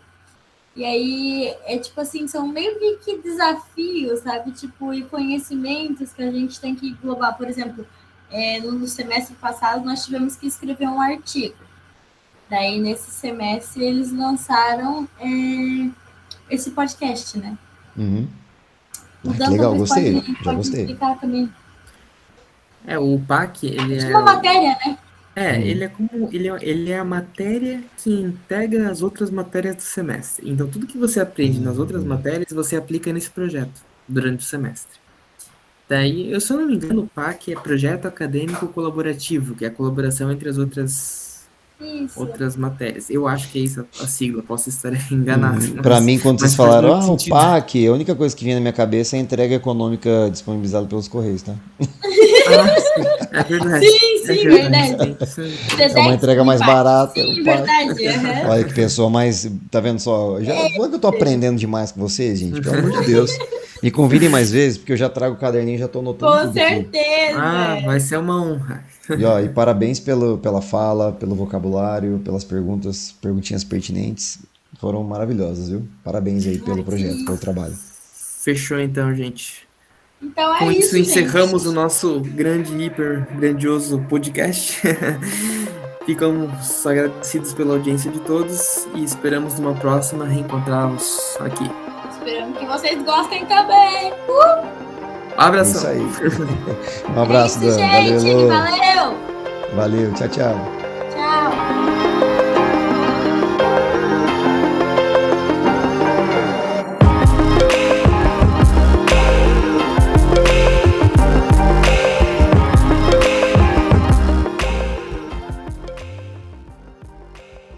E aí, tipo assim, são meio que desafios, sabe? Tipo, e conhecimentos que a gente tem que englobar. Por exemplo, no semestre passado, nós tivemos que escrever um artigo. Daí, nesse semestre, eles lançaram esse podcast, né? Que legal, gostei. Já gostei. Explicar também. O PAC, ele é uma matéria, né? Ele é a matéria que integra as outras matérias do semestre. Então, tudo que você aprende nas outras matérias, você aplica nesse projeto durante o semestre. Daí, se eu não me engano, o PAC é Projeto Acadêmico Colaborativo, que é a colaboração entre as outras matérias. Eu acho que é isso a sigla, posso estar enganado. Para mim, quando vocês falaram, o sentido. PAC, a única coisa que vinha na minha cabeça é a entrega econômica disponibilizada pelos Correios, tá? Sim, é verdade. Sim, verdade. É uma entrega mais barata. Sim, verdade. Olha que pessoa mais. Tá vendo só? Olha que eu tô aprendendo demais com vocês, gente. Pelo amor de Deus. Me convidem mais vezes, porque eu já trago o caderninho e já tô anotando. Com certeza. Vai ser uma honra. E parabéns pela fala, pelo vocabulário, pelas perguntinhas pertinentes. Foram maravilhosas, viu? Parabéns aí pelo projeto, pelo trabalho. Fechou então, gente. Então Com isso, gente. encerramos o nosso grande, hiper grandioso podcast. Ficamos agradecidos pela audiência de todos e esperamos numa próxima reencontrá-los aqui. Esperamos que vocês gostem também. Abração. É isso aí. Um abraço, Dan. Gente, Valeu. valeu. Valeu, tchau, tchau.